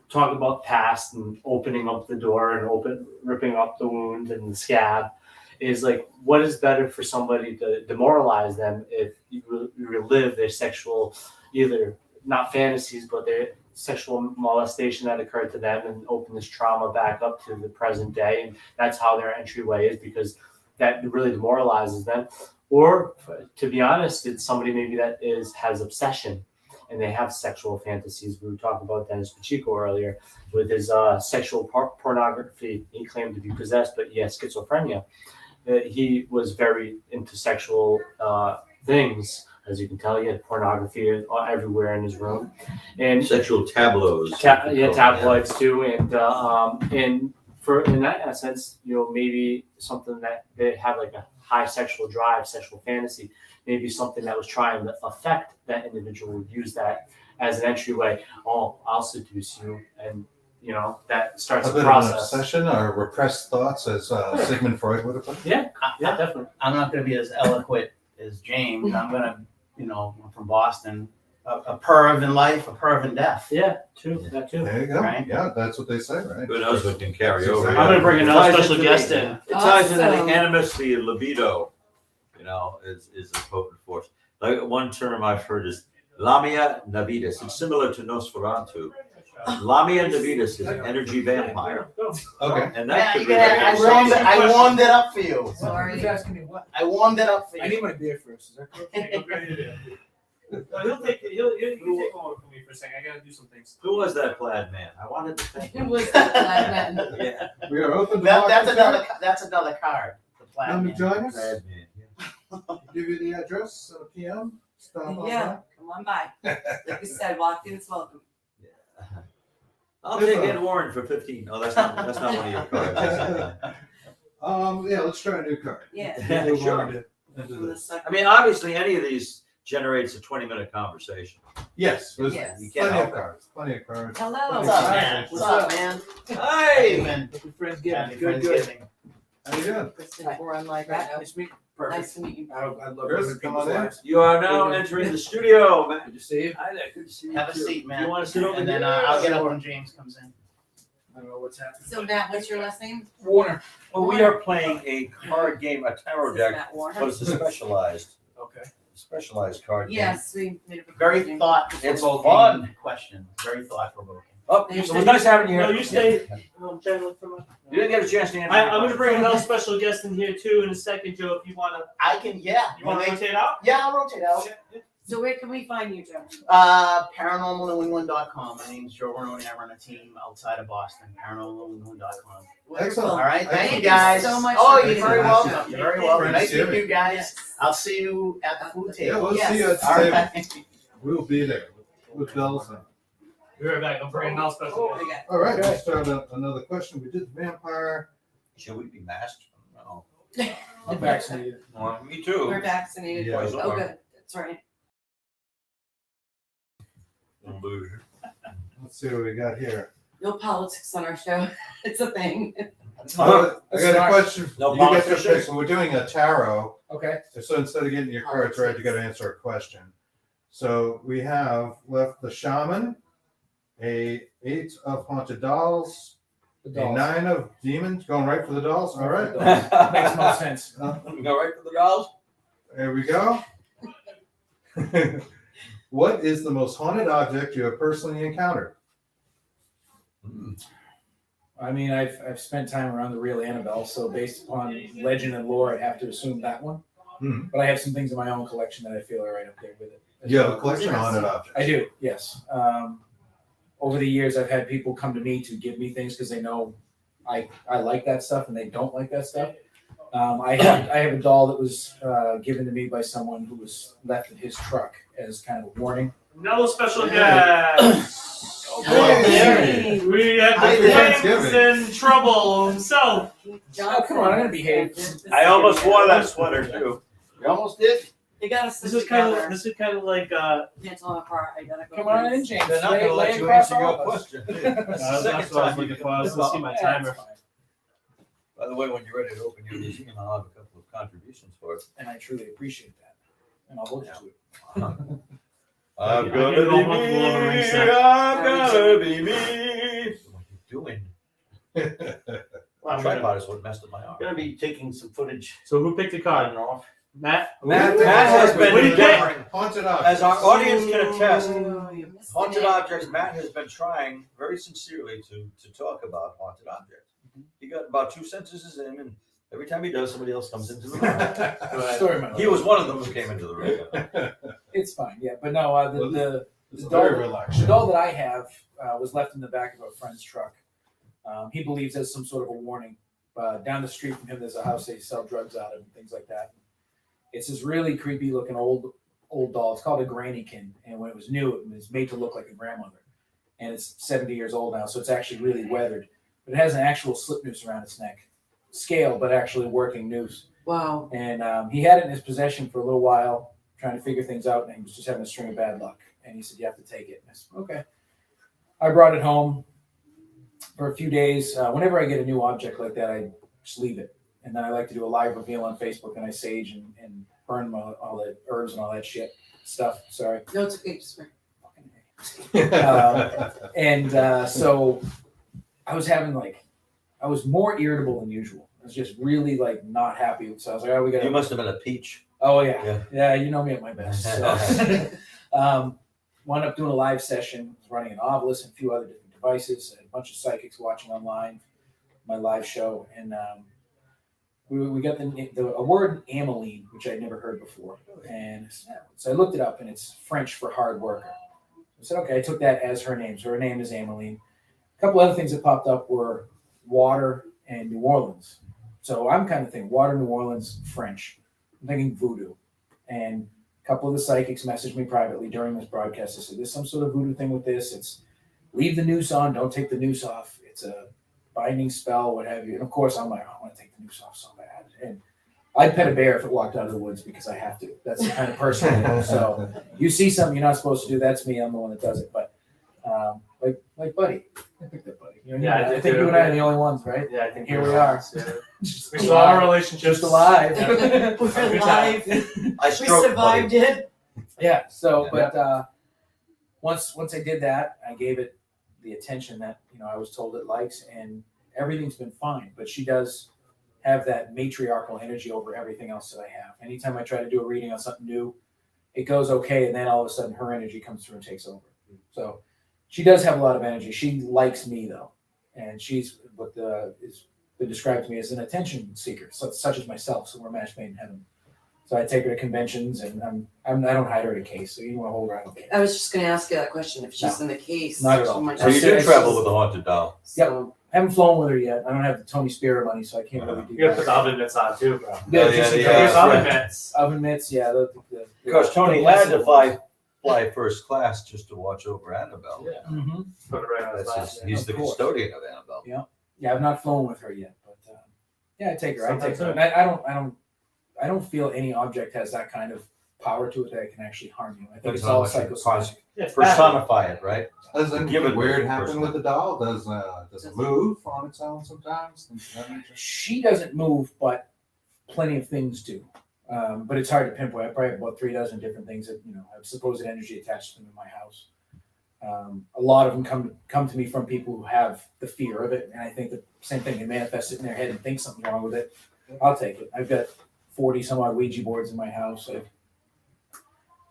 talk about past and opening up the door and ripping up the wound and the scab is like, what is better for somebody to demoralize them if you relive their sexual, either not fantasies, but their sexual molestation that occurred to them, and open this trauma back up to the present day. And that's how their entryway is, because that really demoralizes them. Or to be honest, it's somebody maybe that has obsession and they have sexual fantasies. We were talking about Dennis Pacheco earlier with his sexual pornography. He claimed to be possessed, but he has schizophrenia. He was very into sexual things. As you can tell, he had pornography everywhere in his room, and Sexual tableaus. tabloids too, and for in that sense, maybe something that they have like a high sexual drive, sexual fantasy, maybe something that was trying to affect that individual would use that as an entryway. Oh, I'll seduce you, and that starts A a bit of an process. obsession or repressed thoughts, as Sigmund Freud would have put it. Yeah, definitely. I'm not going to be as eloquent as James. I'm going to, I'm from Boston. A perv in life, a perv in death. Yeah, too. That too. There you go. Right. Yeah, that's what they say, right? Who knows what can carry over? I'm gonna bring another It ties special into guest the- in. It ties into Awesome. the animus, the libido, is a potent force. Like one term I've heard is Lamia navidus. It's similar to Nosferatu. Lamia navidus is an energy vampire. Okay. And Yeah, that could you be gotta- very I warmed it up for you. Sorry. He's asking me what? I warmed it up for you. I need my beer first. Is that cool? He'll take over for me for a second. I gotta do some things. Who was that plaid man? I wanted to thank It him. was that man. Yeah, We are open to That's democracy. another card. The Come plaid to man. join us. plaid man. Yeah. Give you the address at a PM. Stop on Yeah, come on by. Like you said, walk in, it's welcome. I'll take Ed Warren for 15. Oh, that's not one of your cards. Yeah, let's try a new card. Yeah. Move Sure. on into this. I mean, obviously, any of these generates a 20-minute conversation. Yes, there's Yes. You can't plenty help of it. cards. Plenty of cards. Hello. What's up, man? What's up, man? Hey! Man. Happy Friendsgiving. Happy Good, good. Friendsgiving. How you doing? Kristen, we're on live right now. Nice to meet you. Nice Perfect. to meet you. I'd love Chris, to meet come people's on in. lives. You are now entering the studio, man. Good to see you. Hi there, good to see you. Have a too. seat, man. You want to sit over And then here? I'll get up when James comes in. I don't know what's happening. So Matt, what's your last name? Warner. Well, we are playing a card game, a tarot This is deck, Matt Warner. but it's a specialized card game. Yes, we made a Very proposal. thought-provoking It's fun. question. Very thought-provoking. Oh, it was nice having you here. No, you stay. I'm trying to look for my. You didn't get a chance to answer. I'm gonna bring another special guest in here too in a second, Joe. If you wanna, I can, yeah. you wanna rotate out? Yeah, I'll rotate out. So where can we find you, Joe? ParanormalNewEngland.com. My name's Joe Rononi. I run a team outside of Boston. ParanormalNewEngland.com. Excellent. All right, thank you Thank you guys. so much Oh, for you're being very on the welcome. show. You're very welcome. Nice to meet Friendsgiving. you guys. Yes. I'll see you at the food Yeah, table. we'll Yes. see you at the All table. right. We'll be there with bells. Be right back. I'm bringing another special guest. Okay. All right, let's start another question. We did vampire. Should we be masked? No. I'm vaccinated. Well, me too. We're vaccinated. Yeah. Oh, good. That's right. Let's see what we got here. No politics on our show. It's a thing. I got a question. No You get to politicians? pick. So we're doing a tarot. Okay. So instead of getting your cards right, you got to answer a question. So we have left the shaman, a 8 of haunted dolls, The a dolls. 9 of demons. Going right for the dolls. All right. Makes no sense. Go right for the dolls? There we go. What is the most haunted object you have personally encountered? I mean, I've spent time around the real Annabelle, so based upon legend and lore, I'd have to assume that one. Hmm. But I have some things in my own collection that I feel are right up there with it. as You have a well. collection of haunted objects. I do, yes. Over the years, I've had people come to me to give me things because they know I like that stuff and they don't like that stuff. I have a doll that was given to me by someone who was left in his truck as kind of a warning. Another special guest. Hey. We have Thanksgiving. James in trouble himself. Oh, come on, I'm gonna behave. I almost wore that sweater too. You almost did? You gotta sit This is kind together. of like Can't tell them apart. I gotta go. Come on in, James. They're not Lay- gonna lay let you across answer all your of us. question. that's what I was looking for. I was gonna see my Yeah, timer. it's fine. By the way, when you're ready to open your museum, I'll have a couple of contributions for it. And I truly appreciate that. And I'll hold you to it. I'm I gonna can be go multiple over me, reset. I'm gonna be me. What are you doing? Well, I'm Tripod is what messed up my arm. gonna be taking some footage So who picked the card? off. Matt. Matt has been What do you endeavoring, Haunted objects. as our audience can attest, Oh, you missed haunted it. objects, Matt has been trying very sincerely to talk about haunted objects. He got about 2 sentences in, and every time he does, somebody else comes into the room. Story of my He life. was one of them who came into the room. It's fine, yeah. But no, It's the very doll, relaxing. the doll that I have was left in the back of a friend's truck. He believes there's some sort of a warning. Down the street from him, there's a house they sell drugs out of and things like that. It's this really creepy looking old doll. It's called a grannykin, and when it was new, it was made to look like a grandmother. And it's 70 years old now, so it's actually really weathered. But it has an actual slip noose around its neck, scale, but actually working noose. Wow. And he had it in his possession for a little while, trying to figure things out, and he was just having a string of bad luck. And he said, "You have to take it." And I said, "Okay." I brought it home for a few days. Whenever I get a new object like that, I just leave it. And then I like to do a live reveal on Facebook, and I sage and burn all the herbs and all that shit stuff. Sorry. No, it's okay. Just So I was having I was more irritable than usual. I was just really not happy. So I was like, "Oh, we got." You must have been a peach. Oh yeah. Yeah. Yeah, you know me at my best. So. Wound up doing a live session. Was running an obelisk and a few other different devices. I had a bunch of psychics watching online my live show, and we got a word ameline, which I'd never heard before, and so I looked it up, and it's French for hard worker. I said, okay, I took that as her name, so her name is Ameline. A couple other things that popped up were water and New Orleans. So I'm kind of thinking water, New Orleans, French. I'm thinking voodoo, and a couple of the psychics messaged me privately during this broadcast. They said, "There's some sort of voodoo thing with this. It's leave the noose on, don't take the noose off. It's a binding spell, what have you." And of course, I'm like, "I want to take the noose off so bad." And I'd pet a bear if it walked out of the woods because I have to. That's the kind of person I am. So you see something you're not supposed to do, that's me. I'm the one that does it. But like Buddy, I picked up Buddy. You know, Yeah, I think you and I are the only ones, right? Yeah, I think Here we are. Just we saw our relationship Just alive. Yeah. We're Good alive. I We stroked survived Buddy. it. Yeah. So, but once I did that, I gave it the attention that I was told it likes, and everything's been fine. But she does have that matriarchal energy over everything else that I have. Anytime I try to do a reading on something new, it goes okay, and then all of a sudden her energy comes through and takes over. So she does have a lot of energy. She likes me though, and she's what is been described to me as an attention seeker, such as myself. So we're match made in heaven. So I take her to conventions, and I don't hide her at a case. So you want to hold her, I don't care. I was just going to ask you that question. If she's No, in the case, not at she all. might So you not do say travel she's- with a haunted doll. So, I haven't flown with her yet. I don't have the Tony Spira money, so I can't really do You gotta put the that. oven mitts on too, bro. Yeah, Yeah, just in yeah, case. There's oven mitts. Oven mitts, yeah. Because Tony had to fly first class just to watch over Annabelle. Yeah. Mm-hmm. Put it right on his That's lap. he's the Of course. custodian of Annabelle. Yeah, I've not flown with her yet, but yeah, I take her. Sometimes And I don't feel any object has that kind of power to it that it can actually harm you. I think Depends it's on all what you psychosomatic. Yeah, it's bad. Personify it, right? Does Give anything it weird to happen person. with the doll? Does it move on its own sometimes? Things of that nature? She doesn't move, but plenty of things do. But it's hard to pinpoint. I probably have about 3 dozen different things that have supposed energy attached to them in my house. A lot of them come to me from people who have the fear of it, and I think the same thing. They manifest it in their head and think something wrong with it. I'll take it. I've got 40 some odd Ouija boards in my house.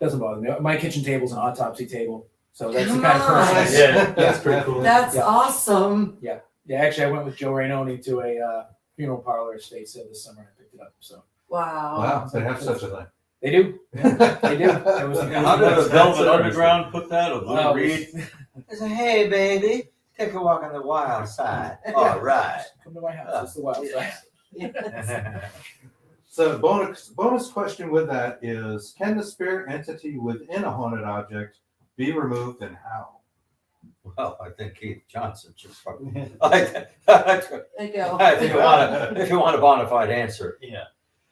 Doesn't bother me. My kitchen table's an autopsy table, so that's the kind of person I am. Yeah, that's pretty cool. that's Yeah. awesome. Yeah, actually, I went with Joe Rainoni to a funeral parlor estate sale this summer. I picked it up. So Wow. Wow, they have such a thing. they do. They do. It was How did the Velvet Underground put that? A Oh, Lou it Reed? was- I said, "Hey, baby, take a walk on the wild side." All right. Come to my house. It's the wild side. So bonus question with that is, can the spirit entity within a haunted object be removed, and how? Well, I think Keith Johnson should probably. There you If go. you want a bona fide answer, Yeah.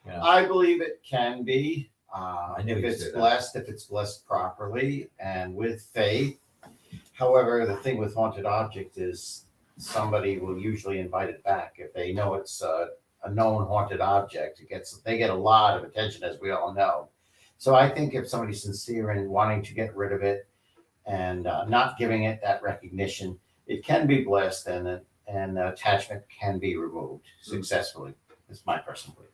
Yeah. I believe it can be, knew if you'd it's say that. blessed, if it's blessed properly and with faith. However, the thing with haunted object is somebody will usually invite it back if they know it's a known haunted object. They get a lot of attention, as we all know. So I think if somebody's sincere in wanting to get rid of it and not giving it that recognition, it can be blessed and attachment can be removed successfully. It's my personal belief.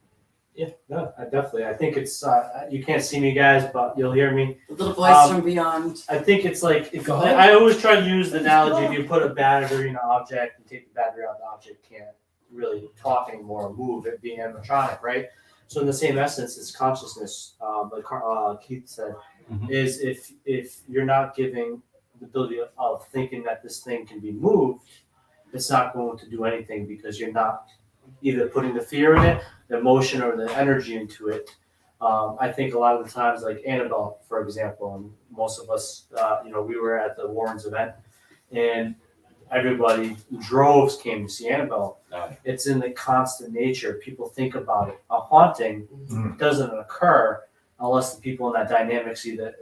Yeah, no, I think it's you can't see me guys, but you'll hear me. The little voice from beyond. I think it's like if Go ahead. I always try to use the analogy: if you put a battery in an object and take the battery out, the object can't really talk anymore or move, it being animatronic, right? So in the same essence, it's consciousness. Like Keith said, is if you're not giving the ability of thinking that this thing can be moved, it's not going to do anything because you're not either putting the fear in it, the emotion, or the energy into it. I think a lot of the times, like Annabelle, for example, and most of us, we were at the Warrens event, and everybody, droves came to see Annabelle. Right. It's in the constant nature. People think about it. A haunting doesn't occur unless the people in that dynamic see that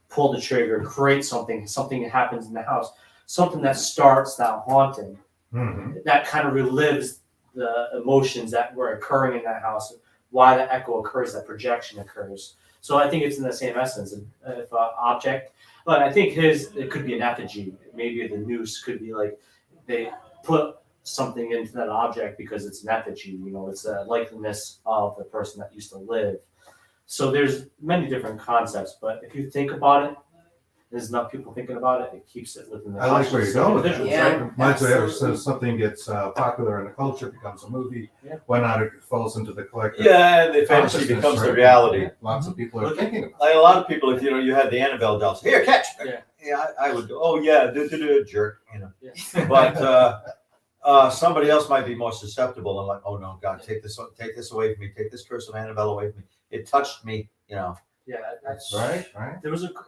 pull the trigger, create something that happens in the house, something that starts that haunting, that kind of relives the emotions that were occurring in that house, why the echo occurs, that projection occurs. So I think it's in the same essence. If object, but I think it could be an effigy. Maybe the noose could be like they put something into that object because it's an effigy. It's a likeness of the person that used to live. So there's many different concepts, but if you think about it, there's enough people thinking about it, it keeps it within the I like where you're going with that. individuals, Yeah. right? Reminds me ever absolutely. since something gets popular in the culture, becomes a movie, Yeah. why not it falls into the collective Yeah, and the fantasy consciousness, becomes the right? reality. Lots of people are thinking about Like a lot of people, if you had the Annabelle dolls, here, catch. Yeah. I would go, oh yeah, jerk, Yeah. But somebody else might be more susceptible and like, oh no, God, take this away from me, take this curse of Annabelle away from me. It touched me, Yeah, that's it. Right?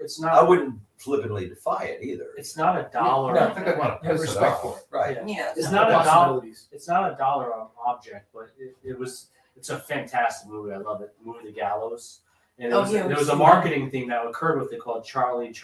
It's I not. wouldn't flippantly defy it either. It's not a dollar. I don't think I'd want to Have piss it respect off. for it. Right. Yeah. It's not a dollar. Possibilities. It's not a dollar object, but it's a fantastic movie. I love it. The movie The Gallows. And Oh, yeah, there was a we've seen marketing thing that occurred with it called Charlie, and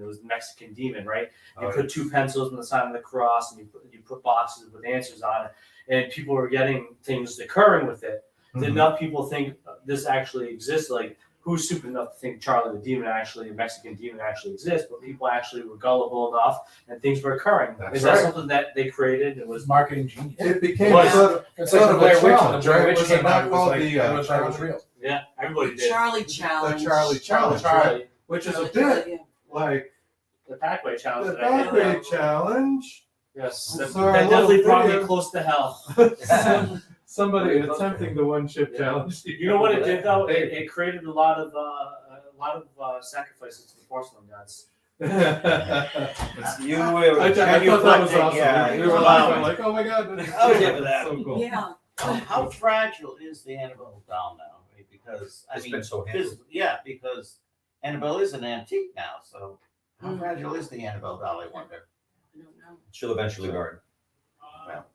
it was the Mexican demon, right? You put two pencils on the side of the cross, and you put boxes with answers on it, and people were getting things occurring with it. Mhm. Enough people think this actually exists. Like, who's stupid enough to think Charlie the Mexican demon actually exists? But people actually were gullible enough, and things were occurring. That's Is that right. something that they created? It was Marketing genius. It became What? It's sort like of the a Blair Witch. When the challenge, Blair right? Witch Was it came out, not it was called like, the, everyone thought it was Charlie- real. yeah, everybody did. Charlie the challenge. Charlie Challenge, right? Charlie, Which is a Charlie, bit yeah. like the Packway challenge. the that I did. Pathway Challenge. Yes, I that, saw a that definitely little brought me video. close to hell. Somebody attempting the one chip challenge. You know what it did though? It created a lot of sacrifices to the porcelain gods. You were. I thought that was awesome. Yeah, We were laughing like, oh my god, I was here for that. So cool. Yeah. How fragile is the Annabelle doll now? Right? Because It's been so handled. because Annabelle is an antique now. So how Mm. fragile is the Annabelle doll? I wonder. I don't know. She'll eventually burn. Well,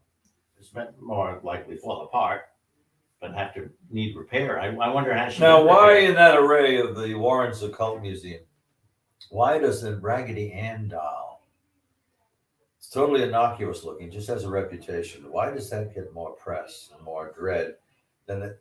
it's more likely fall apart, but have to need repair. I wonder how she. Now, would why repair. in that array of the Warrens Occult Museum, why does the Raggedy Ann doll, it's totally innocuous looking, just has a reputation, why does that get more press and more dread than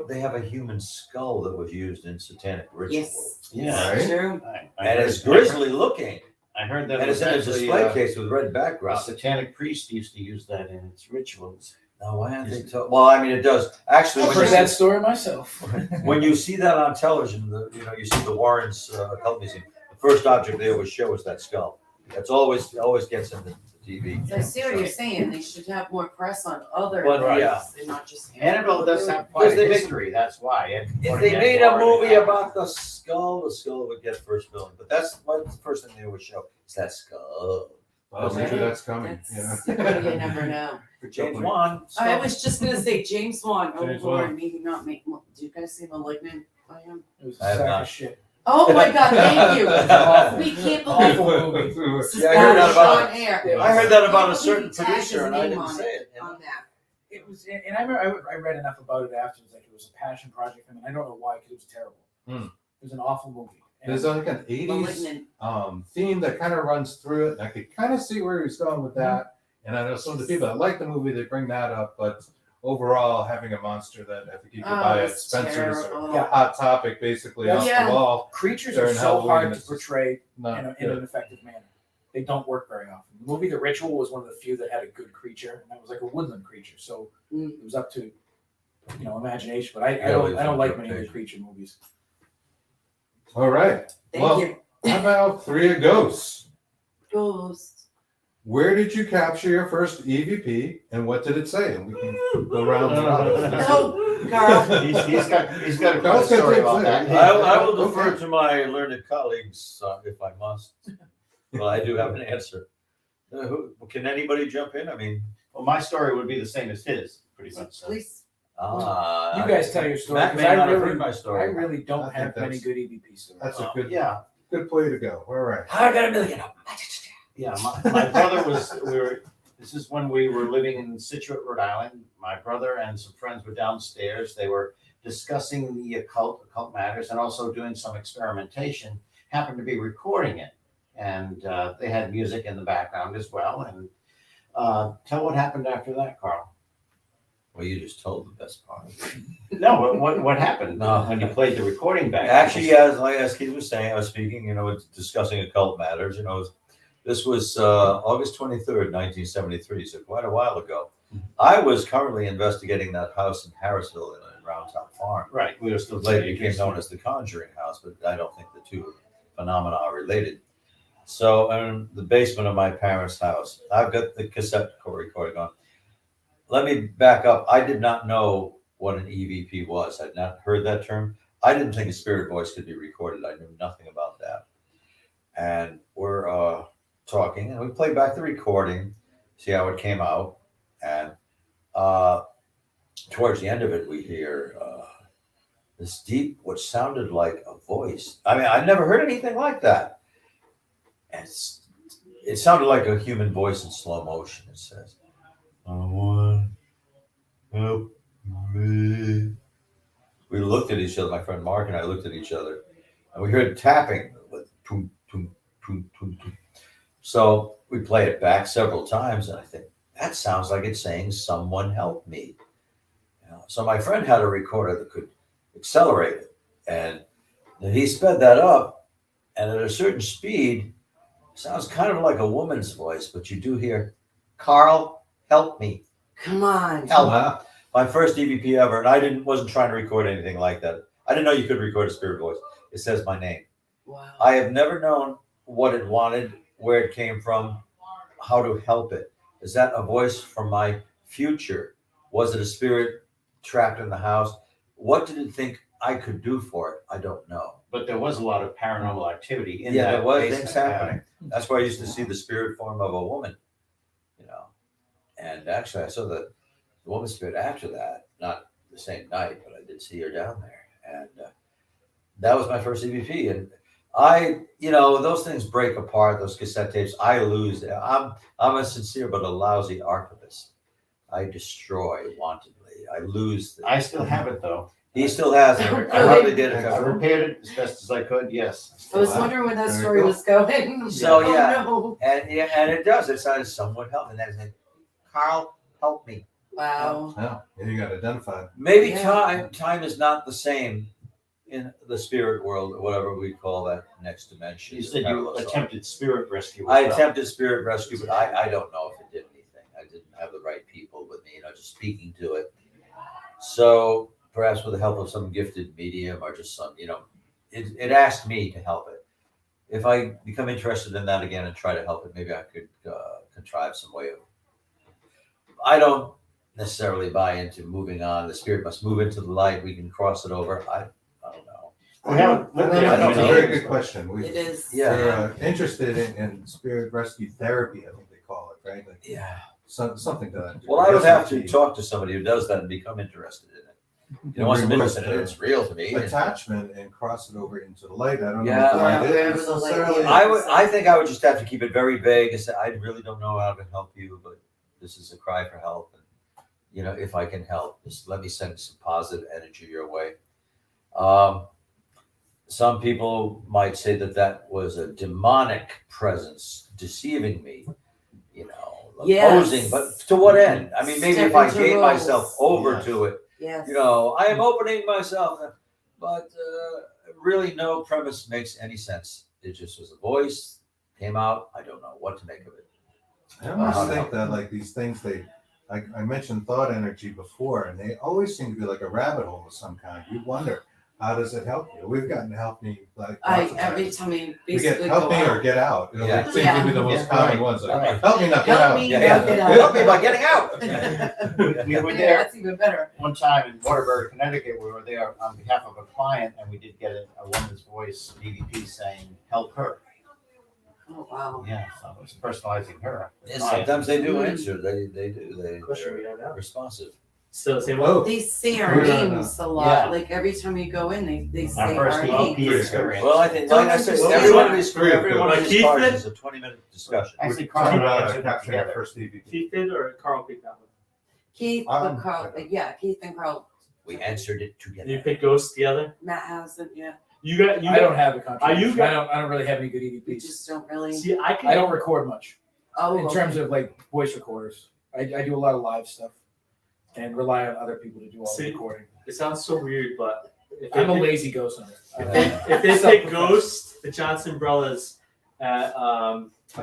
they have a human skull that was used in satanic ritual? Yes. Yeah. Right? True. And it's grisly looking. I heard that And it's in a display case with red a background. satanic priest used to use that in its rituals. Now, why aren't they well, I mean, it does. Actually, I've when heard you, that story myself. when you see that on television, you see the Warrens Occult Museum, the first object they always show is that skull. That's always gets into the TV. So I see what you're saying. They should have more press on other But, things yeah. and not just Annabelle does have Because quite a they make- history. That's why. If they made a movie about the skull would get first billing. But that's what the first thing they always show is that skull. Well, maybe that's coming. That's, Yeah. you never know. For James Wan. I was just gonna say James Wan. Oh James Lord, Wan. maybe not make. Do you guys see *Malignant* by him? It was I have a sack not. of shit. Oh my God, thank you. Awful. We can't believe Awful movie. this is Yeah, I heard that about on air. I heard that about a Can't certain believe he tagged producer, his and I name didn't on say it. On that. It was, and I remember I read enough about it afterwards, like it was a passion project for him, and I don't know why, because it was terrible. Hmm. It was an awful movie. And There's like an 80s Malignant. theme that kind of runs through it, and I could kind of see where he was going with that. And I know some of the people that like the movie, they bring that up, but overall, having a monster that I think you could buy at it's Spencer's terrible. or Yeah. Hot Topic, basically off Yeah. the wall. creatures They're are in so Halloween, hard to it's just portray not in good. an effective manner. They don't work very often. The movie The Ritual was one of the few that had a good creature, and that was like a woodland creature. So it was up to imagination. But I don't like many of the creature movies. All right. Thank Well, you. how about Three of Ghosts? Ghost. Where did you capture your first EVP, and what did it say? And we can go around and around. Oh, Carl. He's got a Carl's good got story things about there. that. I will defer Okay. to my learned colleagues if I must. Well, I do have an answer. Can anybody jump in? I mean, Well, my story would be the same as his, pretty much. So. Please. You guys tell your story, Matt 'cause may I not have really- heard my story. I really I don't think have many that's- good EVP stories. That's a good, Yeah, good play to go. All right. I got $1 million. yeah. My brother this is when we were living in Situate, Rhode Island. My brother and some friends were downstairs. They were discussing the occult matters, and also doing some experimentation. Happened to be recording it, and they had music in the background as well. And tell what happened after that, Carl. Well, you just told the best part. No, what happened No. when you played the recording back? Actually, as Keith was saying, I was speaking, discussing occult matters. This was August 23rd, 1973, so quite a while ago. I was currently investigating that house in Harrisville in Round Top Farm. Right, we were still Later became known as the Conjuring House, but I don't think the two phenomena are related. So in the basement of my parents' house, I've got the cassette recording on. Let me back up. I did not know what an EVP was. I'd not heard that term. I didn't think a spirit voice could be recorded. I knew nothing about that. And we're talking, and we played back the recording, see how it came out. And towards the end of it, we hear this deep, what sounded like a voice. I mean, I'd never heard anything like that. And it sounded like a human voice in slow motion. It says, "Someone help me." We looked at each other, my friend Mark and I looked at each other, and we heard tapping. Toom, toom, toom, toom, toom. So we play it back several times, and I think, that sounds like it's saying, "Someone help me." So my friend had a recorder that could accelerate it, and he sped that up, and at a certain speed, it sounds kind of like a woman's voice, but you do hear, "Carl, help me." Come on. Help. Wow. My first EVP ever, and I wasn't trying to record anything like that. I didn't know you could record a spirit voice. It says my name. Wow. I have never known what it wanted, where it came from, how to help it. Is that a voice from my future? Was it a spirit trapped in the house? What did it think I could do for it? I don't know. But there was a lot of paranormal activity in Yeah, that there was basement. things happening. That's why I used to see the spirit form of a woman, And actually, I saw the woman spirit after that, not the same night, but I did see her down there. And that was my first EVP. And those things break apart, those cassette tapes. I lose. I'm a sincere but a lousy archivist. I destroy wantonly. I lose. I still have it though. He still has it. I hardly did it. I repaired it as best as I could. Yes. I was wondering where that story was going. So, Oh, yeah. no. And it does. It says, "Someone help." And then it's like, "Carl, help me." Wow. Yeah, you got identified. Maybe Yeah. time is not the same in the spirit world, or whatever we call that next dimension. You said you attempted spirit rescue. I as well. attempted spirit rescue, but I don't know if it did anything. I didn't have the right people with me, just speaking to it. So perhaps with the help of some gifted medium or just some, it asked me to help it. If I become interested in that again and try to help it, maybe I could contrive some way of. I don't necessarily buy into moving on. The spirit must move into the light. We can cross it over. I don't know. We haven't lived there I don't That's a know. very good question. It is. Yeah. We're interested in spirit rescue therapy, I think they call it, right? Like Yeah. something to that. Well, I would have to talk to somebody who does that and become interested in it. You know, once I'm interested in it, it's real to me. attachment and cross it over into the light. I don't know Yeah. what the light Wherever is the light necessarily. is. I think I would just have to keep it very vague and say, I really don't know how to help you, but this is a cry for help. And, you know, if I can help, just let me send some positive energy your way. Some people might say that was a demonic presence deceiving me, you know, opposing, Yes. but to what end? I mean, maybe if Step I into gave roles. myself over Yes. to it, Yes. you know, I am opening myself, but really no premise makes any sense. It just was a voice, came out. I don't know what to make of it. I almost think that like these things, I mentioned thought energy before, and they always seem to be like a rabbit hole of some kind. You wonder, how does it help you? We've gotten help me like lots of Every times. time we We get basically help go me or out. get out. You know, Yeah. they seem to be the most Yeah. common ones. Like, Right. help me not get Help out. me. Yeah, Not get out. Help me by getting out. We were Yeah, there that's even better. one time in Waterbury, Connecticut. We were there on behalf of a client, and we did get a woman's voice, DVP, saying, "Help her." Oh wow. Yeah, so it was personalizing her. And sometimes they do Mm. answer. They do. Question we They're don't know. responsive. Still the same Oh, one? They say our We're not, names a lot. Yeah. Like every time we go in, they Our say first our DVP names. experience. Well, I think, Don't like I said, understand. every one of these Three of every one of them. these cards Keith is a 20-minute discussion. Actually, we Carl talked and I about answered them capturing our together. first DVD. Keith did or Carl picked that one? Keith, Um, but Carl, yeah, Keith and Carl. We answered it You together. picked Ghost together? Matt hasn't. Yeah, You I don't have a contribution. you I don't really have any good we EVPs. just don't really. see. I can. I don't record much Oh, in terms of like voice recorders. I do a lot of live stuff and rely on other people to do all See, the recording. It sounds so weird, but if I'm a they pick- lazy ghost hunter. if they pick Ghost, the Johnson Brothers at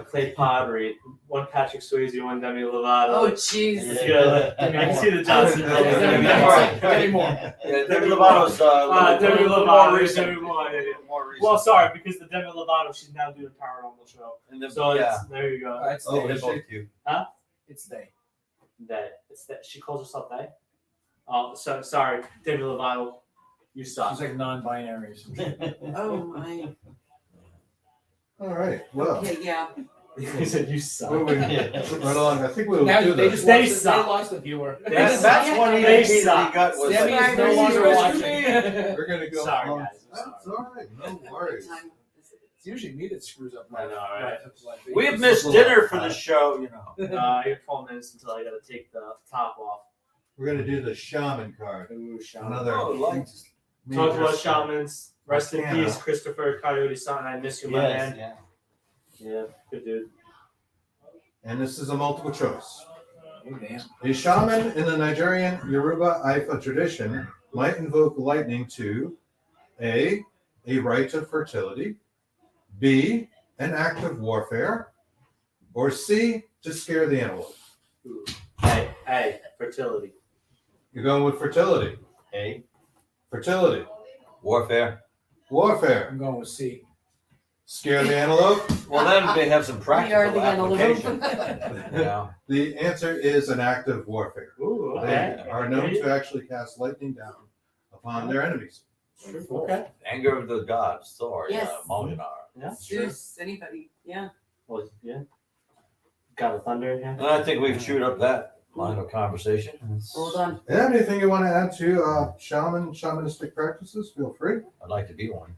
Clay Pottery, one Patrick Swayze, one Demi Lovato. Oh jeez. Yeah, I can see the Johnson Brothers. Give me more. Yeah, Demi Lovato's Demi more Lovato, recent. Demi Moore. More recent. Well, sorry, because the Demi Lovato, she's now doing a paranormal show. And then, So yeah. it's, there you go. It's Oh, they. they're both cute. It's they. That she calls herself they. Oh, so sorry, Demi Lovato, you suck. She's like non-binary. or some shit. Oh my. All right. Well, Okay, yeah. He said you suck. moving right along. I think we'll Now do they this. just They lost, they suck. lost the viewer. That's one They EVP that he suck. got was Demi like, is no longer watching. We're gonna go. Sorry, on. guys, I'm That's all right. No worries. It's usually me that screws up. I know, right? We have missed dinner for the show, you know. I got 12 minutes until I gotta take the top off. We're gonna do the shaman card. Ooh, shaman. Another. Oh, like, Talk about major- shamans. Rest in Arcana. peace, Christopher Coyote Son. I miss you, my man. Yes, yeah. Yeah, good dude. And this is a multiple choice. Oh, damn. A shaman in the Nigerian Yoruba Ifa tradition might invoke lightning to A, a rite of fertility, B, an act of warfare, or C, to scare the animal. Ooh. Hey, fertility. You're going with fertility. A. Fertility. warfare. Warfare. I'm going with C. Scare the antelope. Well, then they have some We are practical the application. antelope. Yeah. The answer is an act of warfare. Ooh, okay. They are known to actually cast lightning down upon their enemies. Okay. Anger of the gods, Thor, Yes. Molinar. Yeah. Zeus, anybody. Yeah. Well, yeah. God of Thunder, yeah. And I think we've chewed up that line of conversation. Hold on. Yeah, anything you want to add to shamanistic practices? Feel free. I'd like to be one.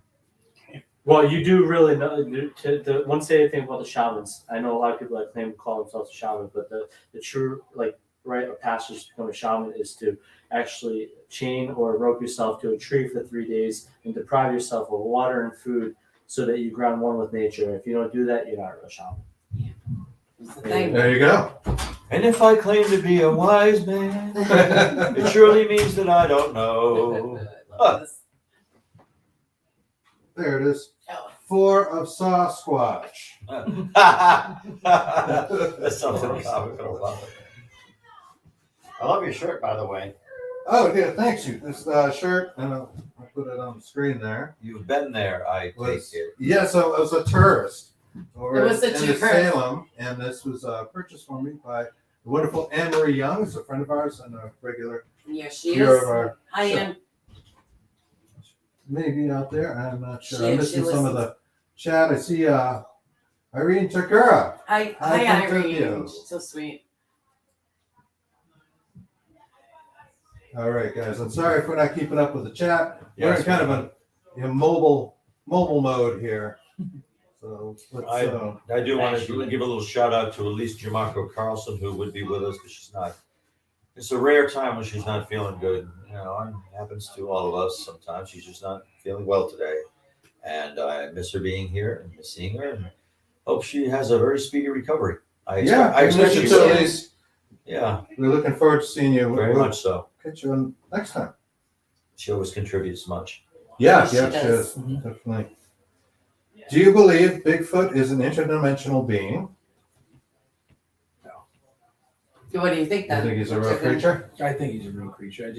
Well, you do really know. The one say thing about the shamans. I know a lot of people that claim to call themselves a shaman, but the true rite of passage to become a shaman is to actually chain or rope yourself to a tree for 3 days and deprive yourself of water and food so that you ground one with nature. If you don't do that, you're not a shaman. It's the thing. There you go. And if I claim to be a wise man, it surely means that I don't know. I love this. There it is. Oh. 4 of Sasquatch. That's something comical about it. I love your shirt, by the way. Oh, yeah, thanks you. This shirt, and I'll put it on the screen there. You've been there, I take Was, it. yeah, so I was a tourist over It was a in tourist. Salem, and this was purchased for me by the wonderful Anne-Marie Young, who's a friend of ours and a regular Yeah, she viewer of is. our I show. am. Maybe out there. I'm not sure. She- I'm she missing some of listens. the chat. I see Irene Takura. Hi, Hi, Irene. Tokyo. She's so sweet. All right, guys, I'm sorry if we're not keeping up with the chat. We're Yes, in kind of a mobile mode here. So let's, I do want to give a little shout out to Elise Carlson, who would be with us, but she's not. It's a rare time when she's not feeling good. You know, it happens to all of us sometimes. She's just not feeling well today. And I miss her being here and miss seeing her, and hope she has a very speedy recovery. I expect she to will. Elise. Yeah, We're looking forward to seeing you. very We'll much so. catch you on next time. She always contributes much. Yeah, She yeah, she does. is, definitely. Do you believe Bigfoot is an interdimensional being? What do you think You then? think he's a real What's your- creature? I think he's a real creature.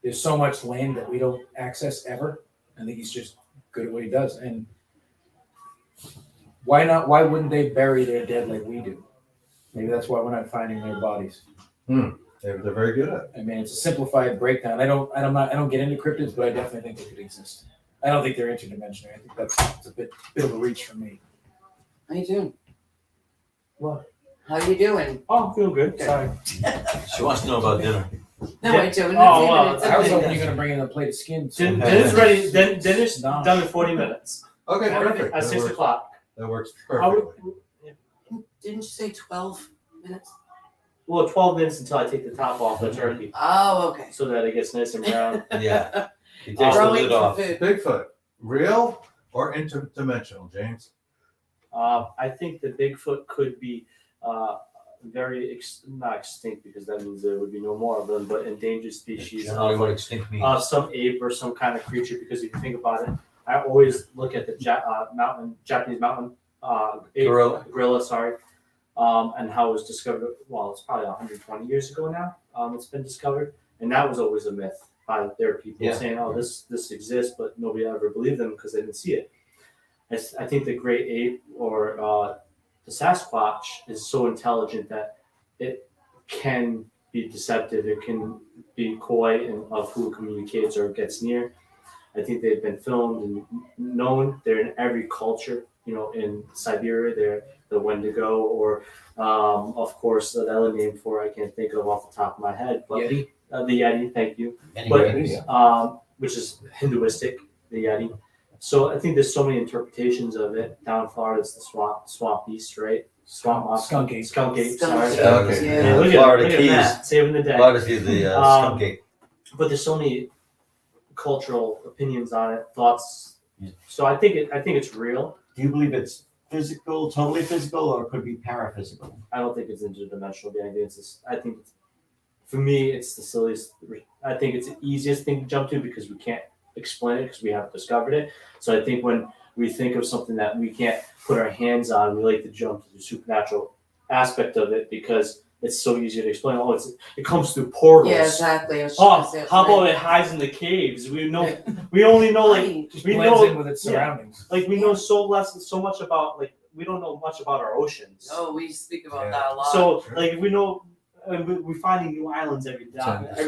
There's so much land that we don't access ever. I think he's just good at what he does. And why not? Why wouldn't they bury their dead like we do? Maybe that's why we're not finding their bodies. They're very good at it. I mean, it's a simplified breakdown. I don't get into cryptids, but I definitely think they could exist. I don't think they're interdimensional. I think that's a bit of a reach for me. How you doing? What? How you doing? Oh, I feel good. Sorry. She wants to know about dinner. No, I do. Oh, well, I was hoping you're gonna bring in a plate of skin. Dinner's ready. Dinner's done in 40 minutes. Okay, perfect. At 6 o'clock. That works I would- perfectly. Didn't you say 12 minutes? Well, 12 minutes until I take the top off the turkey, Oh, okay. so that it gets nice and brown. Yeah. He takes the Growing lid for off. food. Bigfoot, real or interdimensional, James? I think the Bigfoot could be not extinct, because that means there would be no more of them, but endangered species Generally of what extinct means. some ape or some kind of creature. Because if you think about it, I always look at the Japanese mountain ape, gorilla, sorry, and how it was discovered. Well, it's probably 120 years ago now. It's been discovered, and that was always a myth. There are people saying, "Oh, this exists," but nobody ever believed them because they didn't see it. I think the great ape or the Sasquatch is so intelligent that it can be deceptive. It can be coy and of who communicates or gets near. I think they've been filmed and known. They're in every culture. You know, in Siberia, they're the Wendigo, or of course that other name for I can't think of off the top of my head, but Yeti. The Yeti. Thank you. Anyway, Which is Hinduistic, the Yeti. So I think there's so many interpretations of it. Down in Florida, it's the swamp beast, right? Swamp moss, Skunk ape. skunk ape. Skunk Sorry. ape. Okay. Yeah. Yeah, look Florida at Keys. that, saving the day. Florida Keys, the skunk ape. But there's so many cultural opinions on it, thoughts. Yeah. So I think it's real. do you believe it's physical, totally physical, or could be paraphysical? I don't think it's interdimensional. For me, it's the silliest. I think it's the easiest thing to jump to because we can't explain it because we haven't discovered it. So I think when we think of something that we can't put our hands on, we like to jump to the supernatural aspect of it because it's so easy to explain. Oh, it comes through portals. Yeah, exactly. I was Oh, just gonna say, how about it hides in the caves? We only know like Just we blends know in with its surroundings. like we know so much about like we don't know much about our oceans. Oh, we speak about Yeah. that a lot. So like we know we're finding new islands every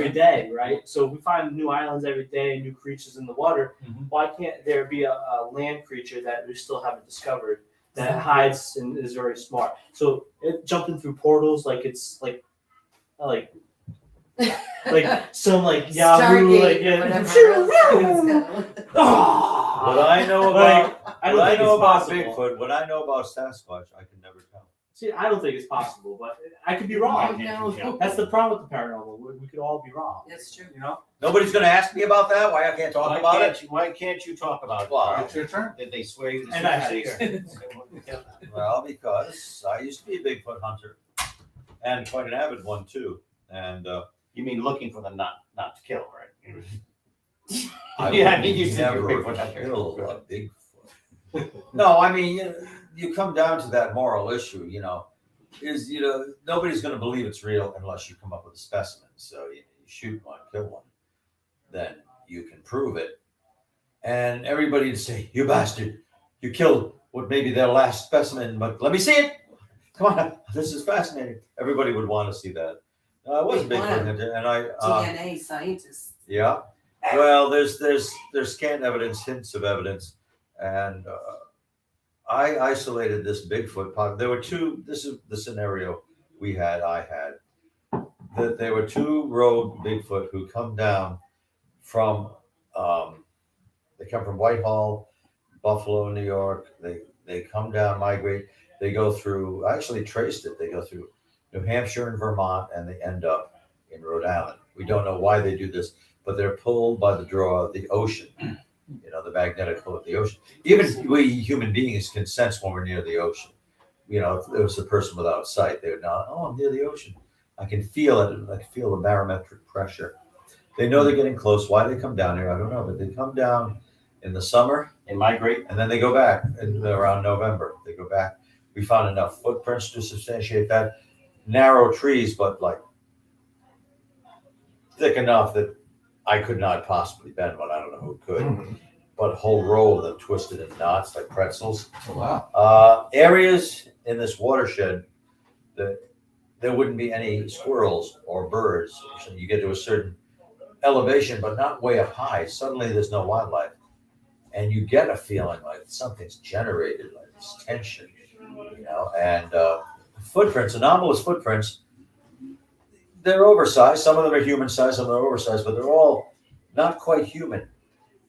day, right? So we find new islands every day, new creatures in the water. Mhm. Why can't there be a land creature that we still haven't discovered that hides and is very smart? So it jumping through portals like it's like some like Yahoo Stargate, like yeah. whatever. Ah! What I know Like, about I don't what I think know it's about possible. Bigfoot, what I know about Sasquatch, I can never tell. See, I don't think it's possible, but I could be Oh, wrong. no. That's the problem with the paranormal. We could all be wrong. That's true. You know? Nobody's gonna ask me about that, why I can't talk about it? Why can't you talk about it? Well, It's your turn. Did they swear you to And I secrecy? Well, because I used to be a Bigfoot hunter and quite an avid one too. And You mean looking for them not to kill, right? I Yeah, I would mean, you said never you're Bigfoot hunter. kill a Bigfoot. No, I mean, you come down to that moral issue, nobody's going to believe it's real unless you come up with a specimen. So you shoot one, kill one, then you can prove it. And everybody would say, "You bastard, you killed what may be their last specimen, but let me see it. Come on, this is fascinating." Everybody would want to see that. I was a Wait, Bigfoot what? hunter, and I DNA scientist. yeah. Well, there's scant evidence, hints of evidence, and I isolated this Bigfoot. There were two. This is the scenario I had. that there were two rogue Bigfoot who come down from, they come from Whitehall, Buffalo, New York. They come down, migrate. They go through, I actually traced it. They go through New Hampshire and Vermont, and they end up in Rhode Island. We don't know why they do this, but they're pulled by the draw of the ocean, the magnetic pull of the ocean. Even we human beings can sense when we're near the ocean. If it was a person without sight, they would know, oh, I'm near the ocean. I can feel it. I can feel the barometric pressure. They know they're getting close. Why they come down here, I don't know, but they come down in the summer. They migrate. And then they go back around November. They go back. We found enough footprints to substantiate that. Narrow trees, but like thick enough that I could not possibly bend one. I don't know who could. But a whole row of them twisted in knots like pretzels. Oh, wow. Areas in this watershed that there wouldn't be any squirrels or birds. So you get to a certain elevation, but not way up high. Suddenly there's no wildlife. And you get a feeling like something's generated, like this tension, and footprints, anomalous footprints, they're oversized. Some of them are human sized, some of them are oversized, but they're all not quite human.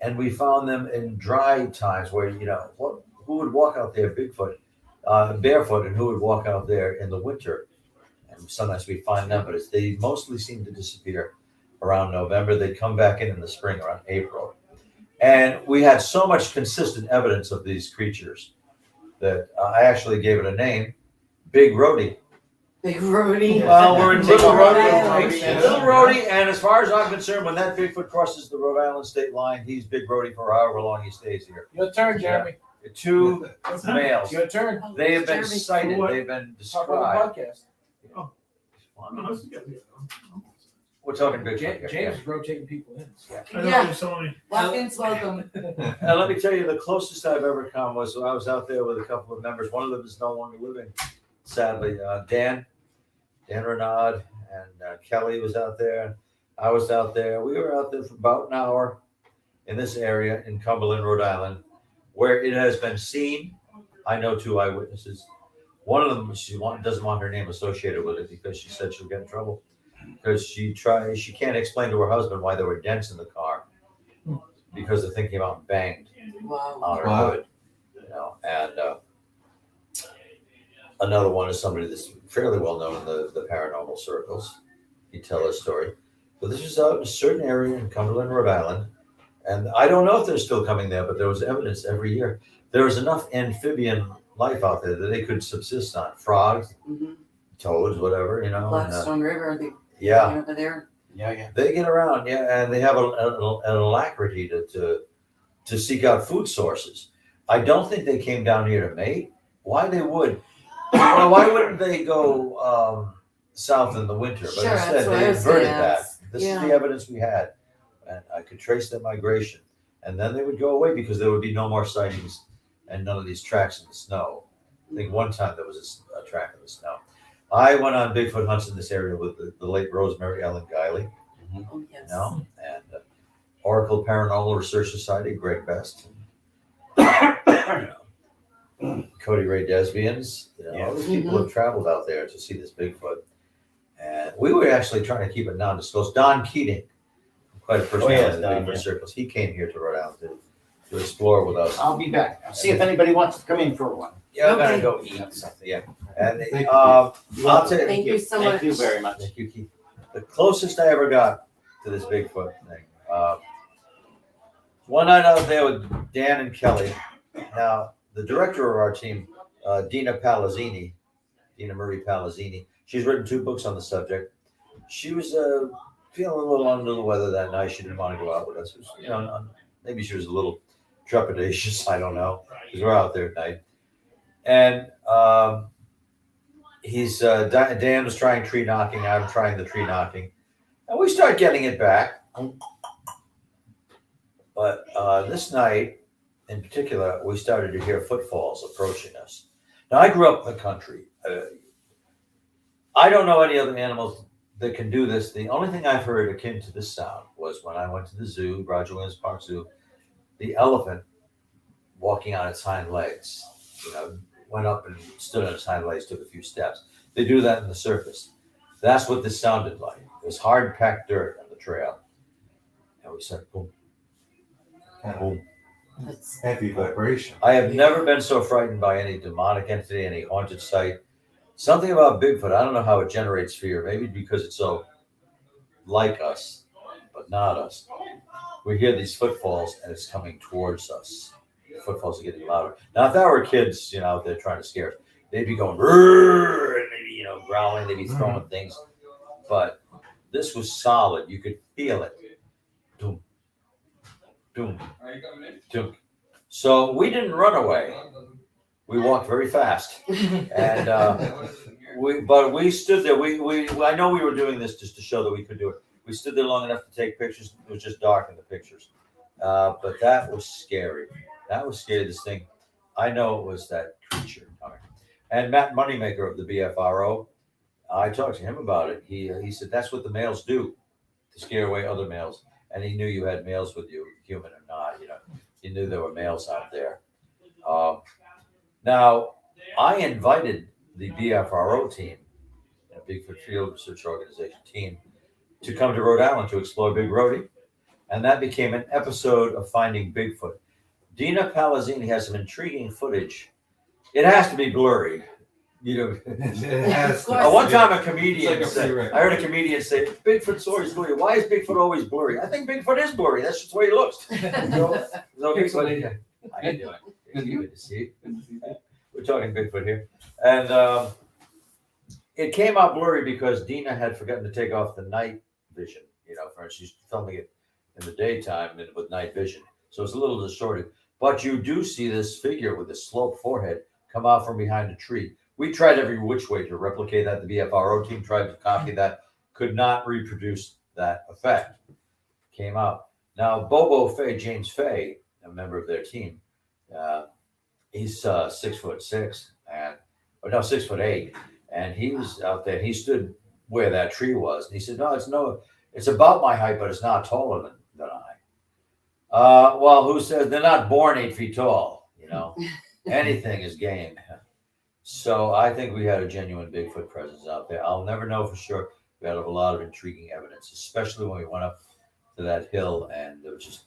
And we found them in dry times where, who would walk out there Bigfoot, barefoot, and who would walk out there in the winter? And sometimes we find them, but they mostly seem to disappear around November. They come back in the spring around April. And we had so much consistent evidence of these creatures that I actually gave it a name, Big Rhodey. Big Rhodey. Well, we're in Little Rhodey. Rhodey. Little Rhodey, and as far as I'm concerned, when that Bigfoot crosses the Rhode Island state line, he's Big Rhodey for however long he stays here. Your turn, Jeremy. Two males. Your turn. They have been Jeremy. cited. They've been Talk about described. the podcast. We're talking Bigfoot here. James is rotating people in. Yeah. Walk-ins welcome. And let me tell you, the closest I've ever come was I was out there with a couple of members. One of them is no longer living, sadly. Dan Renaud, and Kelly was out there. I was out there. We were out there for about an hour in this area in Cumberland, Rhode Island, where it has been seen. I know two eyewitnesses. One of them, doesn't want her name associated with it because she said she'll get in trouble. Because she can't explain to her husband why there were dents in the car because the thing came out and banged on her hood, and another one is somebody that's fairly well known in the paranormal circles. He tell his story, but this is out in a certain area in Cumberland, Rhode Island, and I don't know if they're still coming there, but there was evidence every year. There was enough amphibian life out there that they could subsist on. Frogs, toads, whatever, Blackstone River, yeah. over there. Yeah. They get around, and they have an alacrity to seek out food sources. I don't think they came down here to mate. Why they would? Why wouldn't they go south in the winter? But Sure, instead, that's what I they was inverted gonna that. ask. This is the evidence we had, and I could trace their migration. And then they would go away because there would be no more sightings and none of these tracks in the snow. I think one time there was a track in the snow. I went on Bigfoot hunts in this area with the late Rosemary Ellen Guiley, Oh, yes. and Oracle Paranormal Research Society, Greg Best, Cody Ray Desbians. All these people have traveled out there to see this Bigfoot. And we were actually trying to keep it non-disclosed. Don Keating, quite a personality in the Bigfoot circles, he came here to Rhode Island to explore with us. I'll be back. I'll see if anybody wants to come in for one. Yeah, I'm gonna go eat something. Yeah, and I'll tell you. Thank you so Thank much. you very much. Thank you, Keith. The closest I ever got to this Bigfoot thing. One night out there with Dan and Kelly. Now, the director of our team, Dina Marie Palazzini, she's written 2 books on the subject. She was feeling a little under the weather that night. She didn't want to go out with us. It was, maybe she was a little trepidatious. I don't know, because we're out there at night. And Dan was trying tree knocking. I'm trying the tree knocking. And we start getting it back. But this night, in particular, we started to hear footfalls approaching us. Now, I grew up in the country. I don't know any other animals that can do this. The only thing I've heard akin to this sound was when I went to the zoo, Roger Williams Park Zoo, the elephant walking on its hind legs, went up and stood on its hind legs, took a few steps. They do that in the circus. That's what this sounded like. It was hard packed dirt on the trail. And we said, boom, boom. That's, Heavy vibration. I have never been so frightened by any demonic entity, any haunted site. Something about Bigfoot, I don't know how it generates fear. Maybe because it's so like us, but not us. We hear these footfalls and it's coming towards us. The footfalls are getting louder. Now, if that were kids, out there trying to scare us, they'd be going, "Rrrr," and maybe, growling, they'd be throwing things. But this was solid. You could feel it. Doom, doom, doom. So we didn't run away. We walked very fast. And we stood there. I know we were doing this just to show that we could do it. We stood there long enough to take pictures. It was just dark in the pictures. But that was scary. That was scary, this thing. I know it was that creature coming. And Matt Moneymaker of the BFRO, I talked to him about it. He said that's what the males do to scare away other males. And he knew you had males with you, human or not. He knew there were males out there. Now, I invited the BFRO team, Bigfoot Field Research Organization team, to come to Rhode Island to explore Big Rhodey. And that became an episode of Finding Bigfoot. Dina Palazzini has some intriguing footage. It has to be blurry. It has to. One time a comedian It's like a said, prerequisite. I heard a comedian say, Bigfoot's always blurry. Why is Bigfoot always blurry? I think Bigfoot is blurry. That's just the way he looks. No Bigfoot. I can do it. Good to see you. We're talking Bigfoot here. And it came out blurry because Dina had forgotten to take off the night vision. For instance, she's filming it in the daytime and with night vision. So it's a little distorted. But you do see this figure with a sloped forehead come out from behind a tree. We tried every which way to replicate that. The BFRO team tried to copy that, could not reproduce that effect. Came out. Now, Bobo Fay, James Fay, a member of their team, he's 6'6" and 6'8", and he was out there. He stood where that tree was, and he said, it's about my height, but it's not taller than I. Well, who says they're not born 8 feet tall? Anything is game. So I think we had a genuine Bigfoot presence out there. I'll never know for sure. We had a lot of intriguing evidence, especially when we went up to that hill and there was just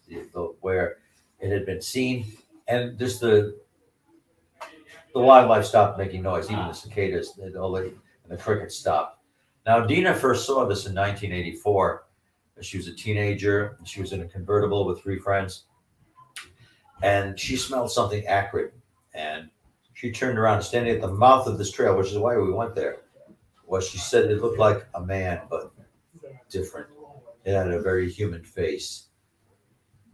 where it had been seen, and just the wildlife stopped making noise. Even the cicadas, and the crickets stopped. Now, Dina first saw this in 1984. She was a teenager. She was in a convertible with 3 friends, and she smelled something acrid. And she turned around and standing at the mouth of this trail, which is why we went there. Well, she said it looked like a man, but different. It had a very human face.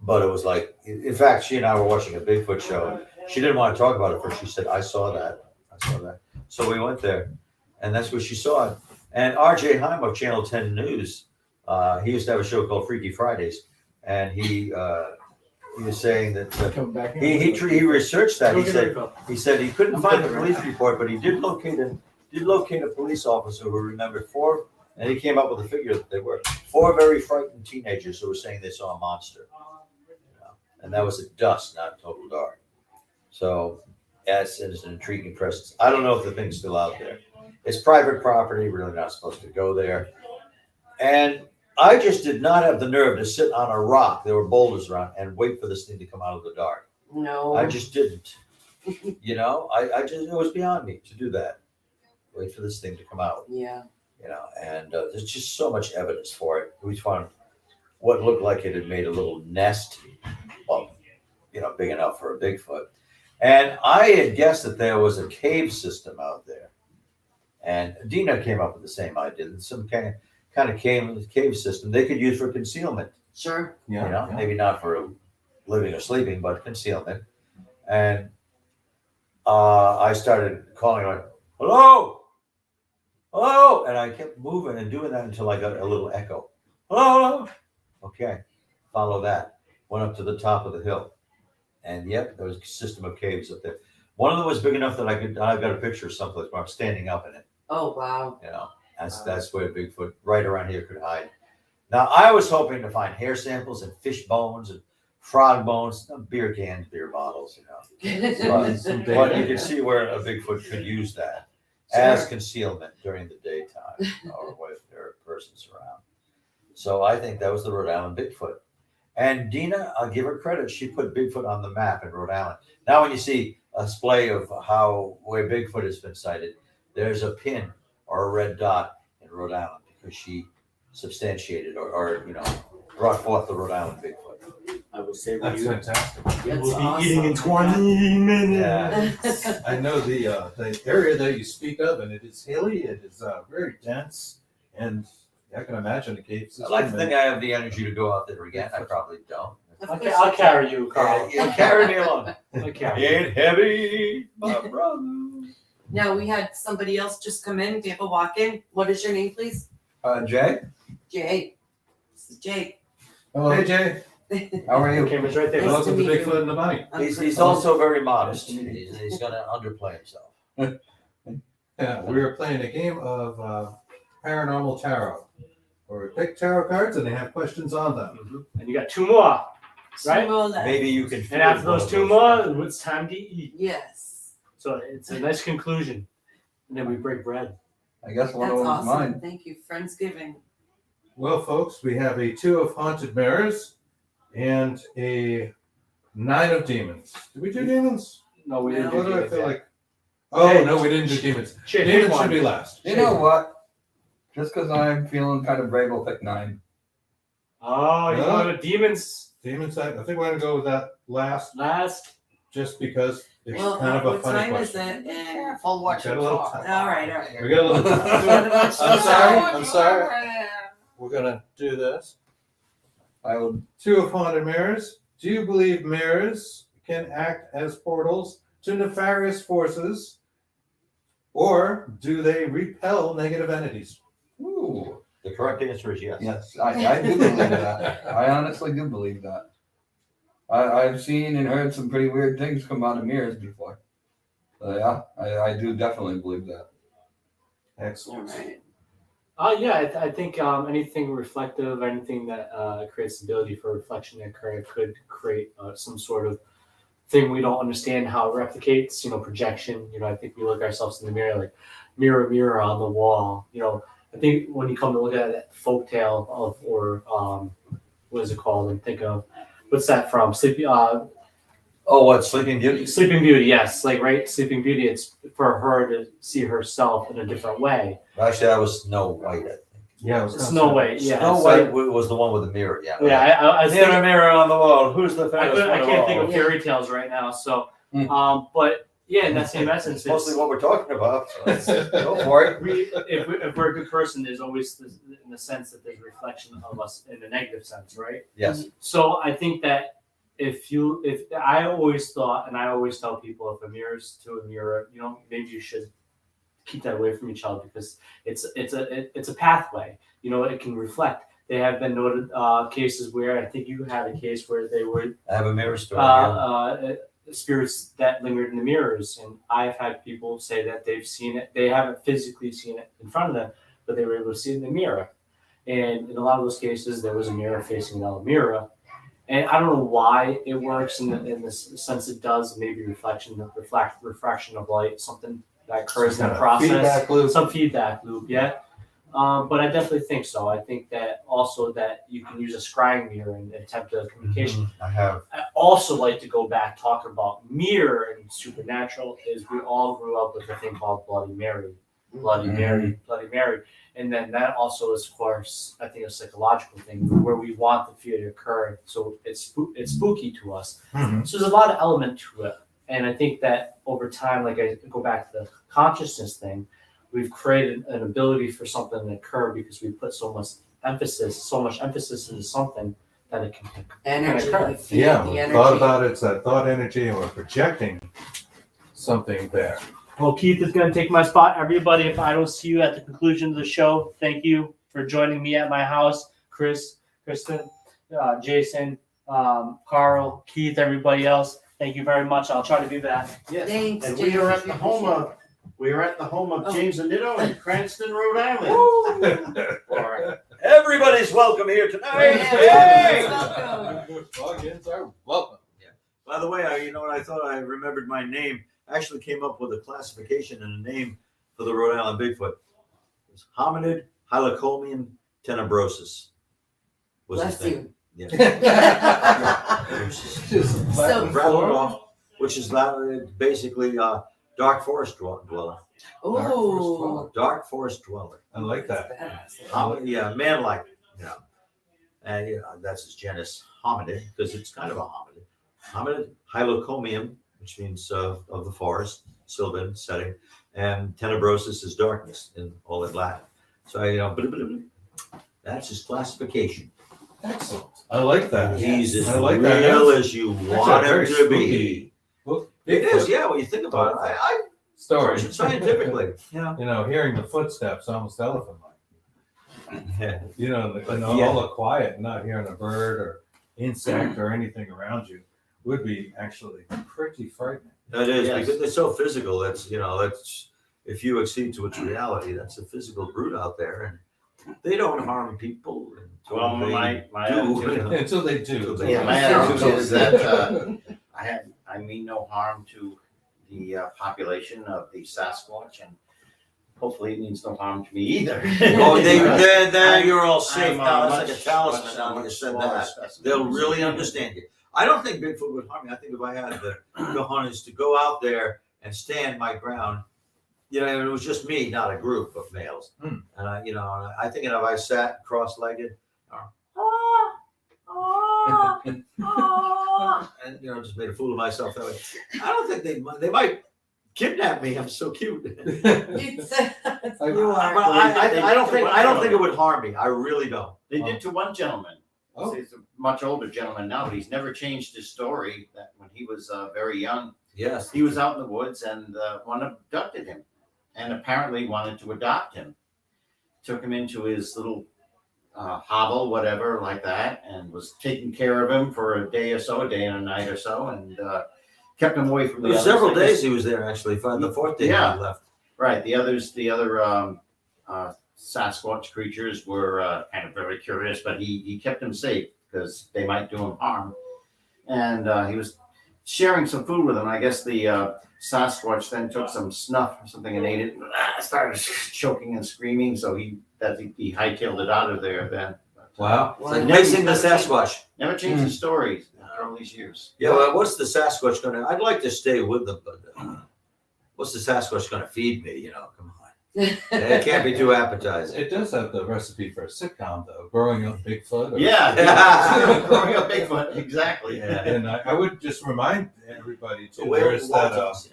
But it was like, in fact, she and I were watching a Bigfoot show. She didn't want to talk about it first. She said, I saw that. So we went there, and that's where she saw it. And R.J. Heim of Channel 10 News, he used to have a show called Freaky Fridays, and he was saying that he researched that. He said he couldn't find the police report, but he did locate a police officer who remembered 4, and he came up with a figure that they were 4 very frightened teenagers who were saying they saw a monster, and that was at dusk, not total dark. So yes, it is an intriguing presence. I don't know if the thing's still out there. It's private property. We're really not supposed to go there. And I just did not have the nerve to sit on a rock. There were boulders around and wait for this thing to come out of the dark. no. I just didn't. I just, it was beyond me to do that. Wait for this thing to come out. Yeah. And there's just so much evidence for it. We found what looked like it had made a little nest, big enough for a Bigfoot. And I had guessed that there was a cave system out there. And Dina came up with the same idea. Some kind of cave system they could use for concealment. Sure. Maybe not for living or sleeping, but concealment. And I started calling like, hello, hello. And I kept moving and doing that until I got a little echo. Hello. Okay. Follow that. Went up to the top of the hill. And yep, there was a system of caves up there. One of them was big enough that I've got a picture of someplace where I'm standing up in it. Oh, wow. That's where Bigfoot right around here could hide. Now, I was hoping to find hair samples and fish bones and frog bones, beer cans, beer bottles, But you can see where a Bigfoot could use that. as concealment during the daytime or if there are persons around. So I think that was the Rhode Island Bigfoot. And Dina, I'll give her credit. She put Bigfoot on the map in Rhode Island. Now, when you see a display of where Bigfoot has been sighted, there's a pin or a red dot in Rhode Island because she substantiated or brought forth the Rhode Island Bigfoot. I will say That's fantastic. That's in awesome. 20 minutes. Yeah. I know the area that you speak of, and it is hilly. It is very dense, and I can imagine the cave system. I'd like to think I have the energy to go out there again. I probably don't. Okay, I'll carry you, Carl. You carry me along. I'll carry you. Ain't heavy, my brother. Now, we had somebody else just come in, give a walk-in. What is your name, please? Jay, Jay. This is Jake. hello. Hey Jay, How are The you? camera's right there. Nice welcome to to meet you. Bigfoot and the Bunny. He's also very modest. He's going to underplay himself. Yeah, we are playing a game of Paranormal Tarot, where we pick tarot cards and they have questions on them. And you got 2 more. Right? Sumo left. Maybe you can. And after those 2 more, it's time to eat. Yes. So it's a nice conclusion. And then we break bread. I guess one That's of them's awesome. mine. Thank you. Friendsgiving. Well, folks, we have a 2 of Haunted Mirrors and a 9 of Demons. Did we do demons? No, we No. didn't What do do I demons feel yet. like? Oh, no, we didn't do demons. Shit, pick Demons one. should be last. You know what? Just because I'm feeling kind of brave, I'll pick 9. Oh, you Yeah. want the demons Demons, I think we're going to go with that last, last? just because it's Well, kind of a what funny time question. is it? And Careful what Got you a little talk. time. all right, all right. We got a little time. I'm sorry. We're going to do this. I would. 2 of Haunted Mirrors. Do you believe mirrors can act as portals to nefarious forces, or do they repel negative entities? Ooh. The correct answer is yes. Yes, I do believe that. I honestly do believe that. I've seen and heard some pretty weird things come out of mirrors before. So yeah, I do definitely believe that. All Excellent. right. Yeah, I think anything reflective, anything that creates the ability for reflection to occur could create some sort of thing we don't understand how it replicates. Projection. I think we look ourselves in the mirror like mirror, mirror on the wall. I think when you come to look at that folktale of, or what is it called? And think of what's that from? Oh, what, Sleeping Beauty? Sleeping Beauty. Yes, right. Sleeping Beauty. It's for her to see herself in a different way. Actually, that was Snow White, I think. Yeah, it was Snow White. Yeah. Snow so- White was the one with the mirror, yeah. Yeah, I think, Mirror, mirror on the wall. Who's the I fattest one of can't all? think of fairy tales right now. So, Mm. but yeah, in that same essence, It's mostly it's, what we're talking about. So go for it. if we're a good person, there's always this, in the sense that there's reflection of us in a negative sense, right? Yes. So I think that if I always thought, and I always tell people, if a mirror's to a mirror, maybe you should keep that away from each other because it's a pathway. It can reflect. They have been noted cases where I think you had a case where they would I have a mirror story. Yeah. spirits that lingered in the mirrors, and I've had people say that they've seen it. They haven't physically seen it in front of them, but they were able to see it in the mirror. And in a lot of those cases, there was a mirror facing another mirror. And I don't know why it works in the sense it does. Maybe refraction of light, something that occurs in the process. Feedback loop. Some feedback loop, yeah. But I definitely think so. I think that also that you can use a scrying mirror and attempt a communication. I have. I also like to go back talking about mirror and supernatural is we all grew up with a thing called Bloody Mary. Bloody Mary. And then that also is, of course, I think a psychological thing where we want the fear to occur. So it's spooky to us. Mhm. So there's a lot of element to it. And I think that over time, like I go back to the consciousness thing, we've created an ability for something to occur because we put so much emphasis into something that it can Energy. occur. You feel Yeah, the we energy. thought about it. It's that thought energy, and we're projecting something there. Well, Keith is going to take my spot. Everybody, if I don't see you at the conclusion of the show, thank you for joining me at my house. Chris, Kristen, Jason, Carl, Keith, everybody else. Thank you very much. I'll try to be back. Yes. Thanks, And James. we are at the home of Oh. James Annitto in Cranston, Rhode Island. All right. Everybody's welcome here tonight. Yeah, Yay! welcome. Plugins are welcome. By the way, you know what? I thought I remembered my name. I actually came up with a classification and a name for the Rhode Island Bigfoot. It's hominid hylocomium tenebrosus. Was his Bless name. you. Yeah. Just So- Rattled off, which is basically dark forest dweller. Ooh. Dark forest dweller. I like that. Yeah, man-like. Yeah. And that's his genus hominid, because it's kind of a hominid. Hominid hylocomium, which means of the forest, sylvan setting, and tenebrosus is darkness in all in Latin. So that's his classification. Excellent. I like that. He's as I like real that. as you That's want a him very to be. spooky book. It is, yeah. When you think about it, I Story. scientifically, yeah. Hearing the footsteps almost elephant-like. Yeah. And all the quiet, not hearing a bird or insect or anything around you would be actually pretty frightening. That is, Yes. because they're so physical. That's if you accede to its reality, that's a physical brute out there, and they don't harm people. Until Well, they my do. attitude- Until they do. Yeah, my attitude is that I mean no harm to the population of the Sasquatch, and hopefully it means no harm to me either. Oh, then you're all safe I'm, now. That's much- like a talisman much- now that you much said smaller that. specimen. They'll really understand you. I don't think Bigfoot would harm me. I think if I had the cojones to go out there and stand my ground, it was just me, not a group of males. Hmm. And I think if I sat cross-legged, and just made a fool of myself that way. I don't think they might kidnap me. I'm so cute. You But are. I don't think it would harm me. I really don't. They did to one gentleman. Oh. He's a much older gentleman now, but he's never changed his story. That when he was very young, Yes. he was out in the woods and one abducted him, and apparently wanted to adopt him. Took him into his little hovel, whatever, like that, and was taking care of him for a day and a night or so, and kept him away from It the was others. several I guess- days he was there actually. The fourth day Yeah. he left. Right. The other Sasquatch creatures were kind of very curious, but he kept them safe because they might do him harm. And he was sharing some food with them. I guess the Sasquatch then took some snuff or something and ate it. And started choking and screaming. So he hightailed it out of there. Then Wow. Well, It's like mixing the Sasquatch. never changed his stories after all these years. Yeah, well, what's the Sasquatch going to? I'd like to stay with them, but what's the Sasquatch going to feed me? Come on. It can't be too appetizing. It does have the recipe for a sitcom, though. Growing Up Bigfoot. or- Yeah, growing up Bigfoot, exactly. Yeah. And I would just remind everybody too, Well, there's that, Waltons,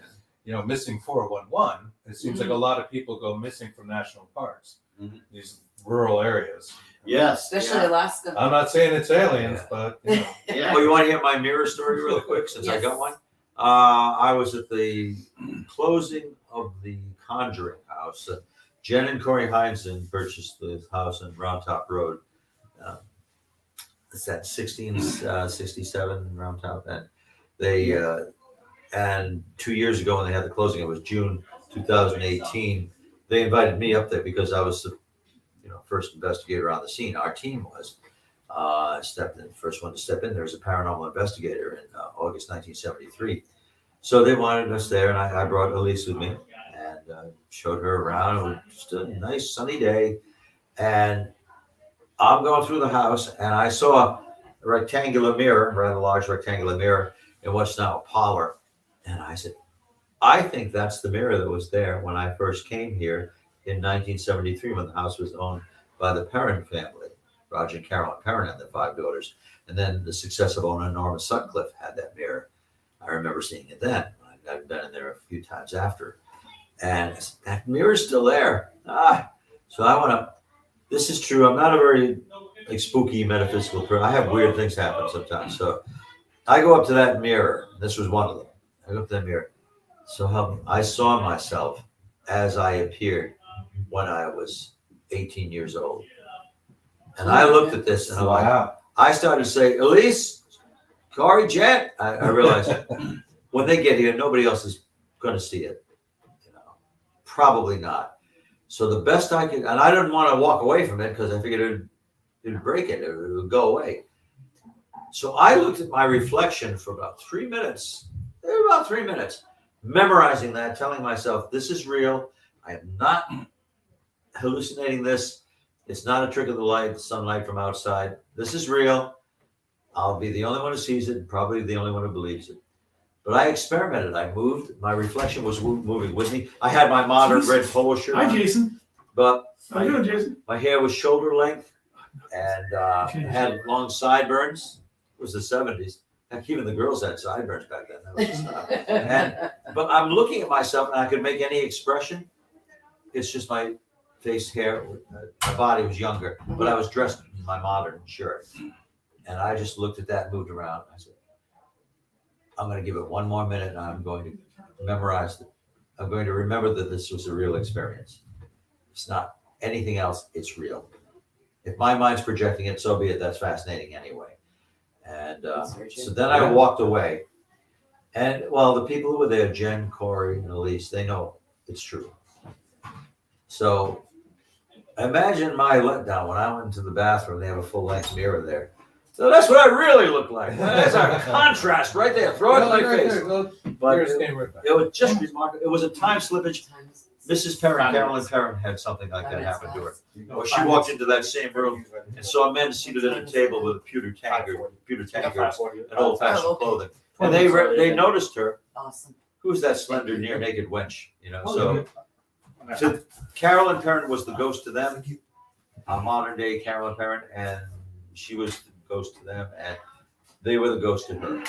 missing 411. It seems like a lot of people go missing from national parks, Mhm. these rural areas. Yes. Especially Alaska. I'm not saying it's aliens, Yeah. but Yeah. Oh, you want to hear my mirror story real quick since I got Yes. one? I was at the closing of the Conjuring house. Jen and Corey Heinzen purchased the house on Round Top Road. It's at 1667 Round Top. And they, and 2 years ago when they had the closing, it was June 2018. They invited me up there because I was the first investigator on the scene. Our team was. Stepped in, first one to step in there as a paranormal investigator in August 1973. So they wanted us there, and I brought Elise with me and showed her around. It was just a nice sunny day, and I'm going through the house, and I saw a rectangular mirror, a rather large rectangular mirror, in what's now a parlor. And I said, I think that's the mirror that was there when I first came here in 1973, when the house was owned by the Perrin family. Roger and Carolyn Perrin and their 5 daughters. And then the successive owner, Norma Sutcliffe, had that mirror. I remember seeing it then. I've been in there a few times after. And I said, that mirror's still there. So I want to, this is true. I'm not a very spooky metaphysical person. I have weird things happen sometimes. So I go up to that mirror. This was one of them. I go up to that mirror. So help me. I saw myself as I appeared when I was 18 years old. And I looked at this and I'm like, wow. I started to say, Elise, Corey, Jet. I realized when they get here, nobody else is going to see it. Probably not. So the best I could, and I didn't want to walk away from it because I figured it would break it. It would go away. So I looked at my reflection for about 3 minutes, memorizing that, telling myself, this is real. I am not hallucinating this. It's not a trick of the light, sunlight from outside. This is real. I'll be the only one who sees it, probably the only one who believes it. But I experimented. I moved. My reflection was moving with me. I had my modern red polo shirt Hi, on, Jason. but How you doing, Jason? my hair was shoulder length and had long sideburns. It was the 70s. Heck, even the girls had sideburns back then. That was just, but I'm looking at myself and I could make any expression. It's just my face, hair, my body was younger, but I was dressed in my modern shirt. And I just looked at that and moved around. I said, I'm going to give it one more minute and I'm going to memorize it. I'm going to remember that this was a real experience. It's not anything else. It's real. If my mind's projecting it, so be it. That's fascinating anyway. And so then I walked away. And well, the people who were there, Jen, Corey, and Elise, they know it's true. So imagine my letdown when I went into the bathroom. They have a full-length mirror there. So that's what I really look like. That's our contrast right there. Throw it in my face. But it was just remarkable. It was a time slippage. Mrs. Perrin, Carolyn Perrin, had something like that happen to her. Well, she walked into that same room and saw men seated at a table with a pewter tankard, and old-fashioned clothing. And they noticed her. Awesome. Who's that slender, near-naked wench? You know, so Carolyn Perrin was the ghost to them. A modern-day Carolyn Perrin, and she was the ghost to them, and they were the ghost to her.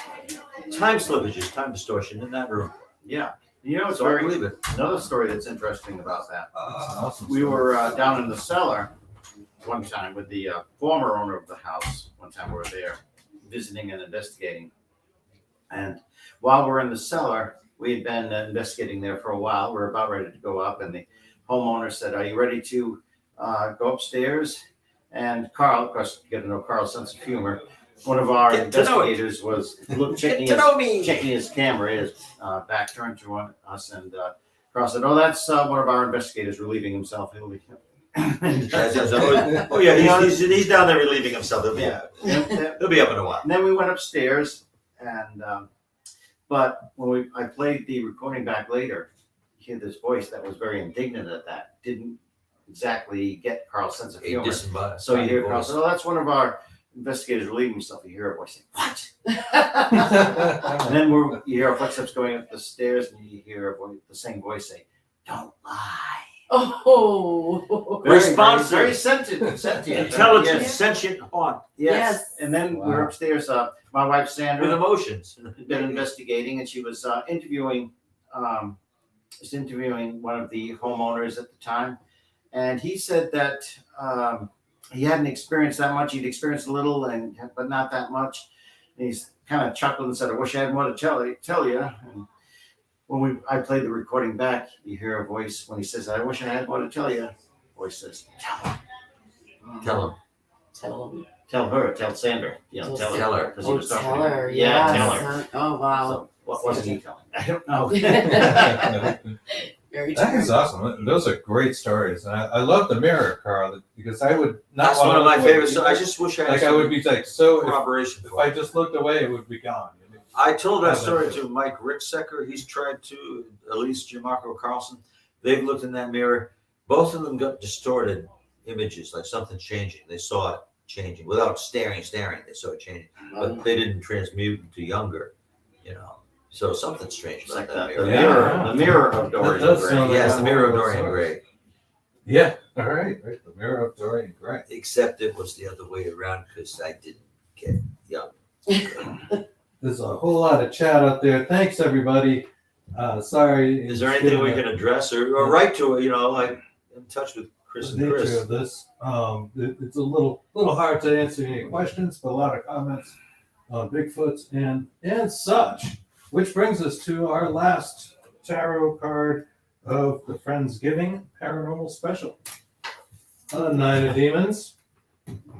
Time slippages, time distortion in that room. Yeah. You know, it's So I believe it. another story that's interesting about that. We were down in the cellar one time with the former owner of the house. One time we were there visiting and investigating. And while we're in the cellar, we had been investigating there for a while. We were about ready to go up, and the homeowner said, "Are you ready to go upstairs?" And Carl, of course, you get to know Carl's sense of humor. One of our investigators was checking his camera, his back turned to us, and Carl said, "Oh, that's one of our investigators relieving himself. He'll be." Oh yeah, he's down there relieving himself. He'll be up in a while. And then we went upstairs, and but when I played the recording back later, you hear this voice that was very indignant at that. Didn't exactly get Carl's sense of humor. So you hear Carl say, "Oh, that's one of our investigators relieving himself." You hear a voice saying, "What?" And then you hear footsteps going up the stairs, and you hear the same voice say, "Don't lie." Oh. Responsive. Very sentient. Intelligent, Yes. sentient haunt. Yes. And then we're upstairs. My wife Sandra With emotions. had been investigating, and she was interviewing one of the homeowners at the time, and he said that he hadn't experienced that much. He'd experienced a little, but not that much. And he's kind of chuckled and said, "I wish I had more to tell you." And when I played the recording back, you hear a voice when he says, "I wish I had more to tell you." Voice says, "Tell him." Tell her. Tell Sandra. Tell her. Oh, tell her. Yeah, Yes. tell her. Oh, wow. So, what wasn't he telling? I don't know. Very That true. is awesome. Those are great stories. And I love the mirror, Carl, because I would not That's want one of my to favorites. So I just wish I had I would be like, so corroboration. if I just looked away, it would be gone. I told that story to Mike Ricksecker. He's tried to, Elise, Gianmarco, Carlson. They've looked in that mirror. Both of them got distorted images, like something changing. They saw it changing without staring. They saw it changing, but they didn't transmute to younger, you know. So something strange It's about like that the mirror. mirror of Dorian That does Gray. sound like Yes, the mirror of one of those Dorian stories. Gray. Yeah, all right. The mirror of Dorian Gray. Except it was the other way around because I didn't get young. There's a whole lot of chat out there. Thanks, everybody. Sorry. Is there anything we can address or write to, like in touch with Chris the and nature Chris? of this? It's a little hard to answer any questions, but a lot of comments on Bigfoots and such. Which brings us to our last tarot card of the Friendsgiving Paranormal Special. A Nine of Demons.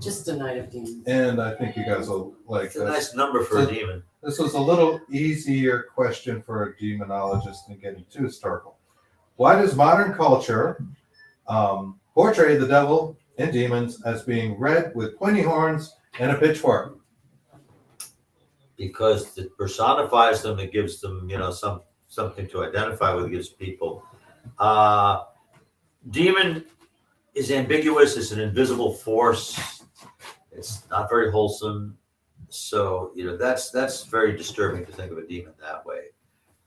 Just a night of demons. And I think you guys will like It's a this. nice number for a demon. This was a little easier question for a demonologist than getting too historical. Why does modern culture portray the devil and demons as being red with pointy horns and a pitchfork? Because it personifies them, it gives them, something to identify with, it gives people. Demon is ambiguous. It's an invisible force. It's not very wholesome. So, that's very disturbing to think of a demon that way.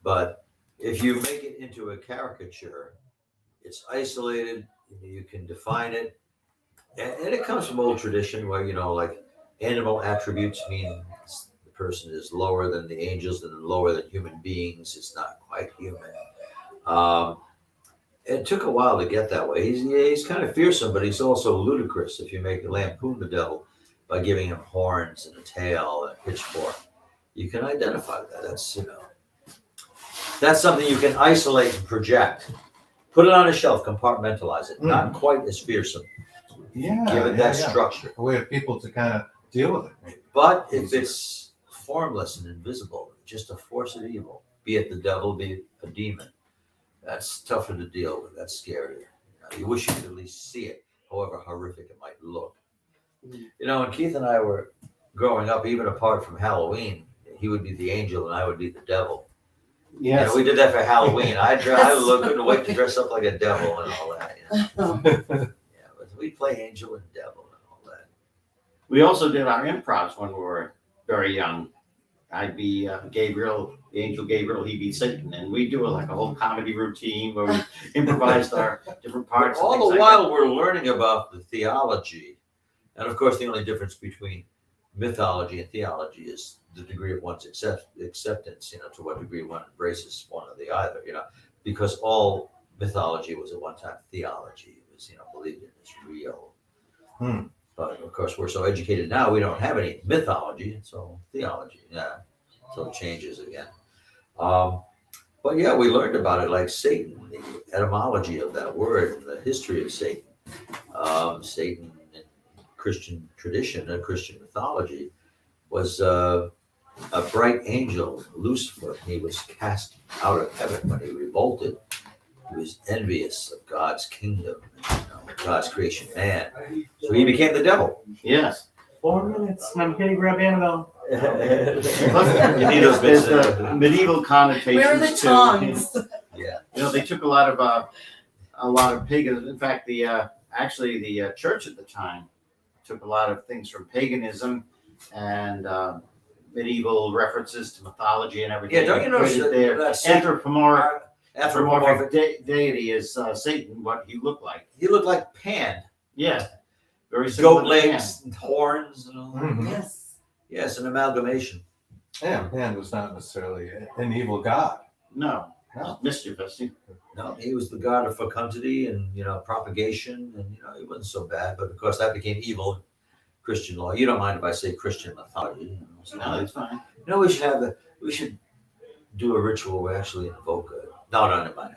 But if you make it into a caricature, it's isolated. You can define it. And it comes from old tradition where, like animal attributes mean the person is lower than the angels and lower than human beings. It's not quite human. It took a while to get that way. He's kind of fearsome, but he's also ludicrous if you make a lampoon the devil by giving him horns and a tail and a pitchfork. You can identify that. That's something you can isolate and project. Put it on a shelf, compartmentalize it. Not quite as fearsome. Yeah. Give it that structure. A way of people to kind of deal with it. But if it's formless and invisible, just a force of evil, be it the devil, be it a demon, that's tougher to deal with. That's scarier. You wish you could at least see it, however horrific it might look. When Keith and I were growing up, even apart from Halloween, he would be the angel and I would be the devil. Yes. We did that for Halloween. I couldn't wait to dress up like a devil and all that. But we play angel and devil and all that. We also did our improvs when we were very young. I'd be Gabriel, the angel Gabriel, he'd be Satan. And we do a whole comedy routine where we improvised our different parts. All the while we're learning about the theology. And of course, the only difference between mythology and theology is the degree of one's acceptance, to what degree one embraces one or the other, because all mythology was at one time theology. It was, believed in as real. But of course, we're so educated now, we don't have any mythology. It's all theology. Yeah. So it changes again. But yeah, we learned about it like Satan, the etymology of that word, the history of Satan. Satan in Christian tradition and Christian mythology was a bright angel, Lucifer. He was cast out of heaven when he revolted. He was envious of God's kingdom, God's creation, man. So he became the devil. Yes. 4 minutes, and I'm here to grab Annabelle. You need those bits. There's the medieval connotations. Where are the tongs? Yeah. They took a lot of pagan. In fact, the church at the time took a lot of things from paganism and medieval references to mythology and everything. Yeah, don't you notice that anthropomorphic deity is Satan? What he looked like? He looked like Pan. Yeah, very similar Goat to legs and horns and all that. Mhm. Yes. Yes, an amalgamation. Yeah, Pan was not necessarily an evil god. No, No. mischievous. No, he was the god of fecundity and propagation, and he wasn't so bad. But of course, that became evil in Christian law. You don't mind if I say Christian mythology? No, that's fine. We should do a ritual where we actually invoke a. No, never mind.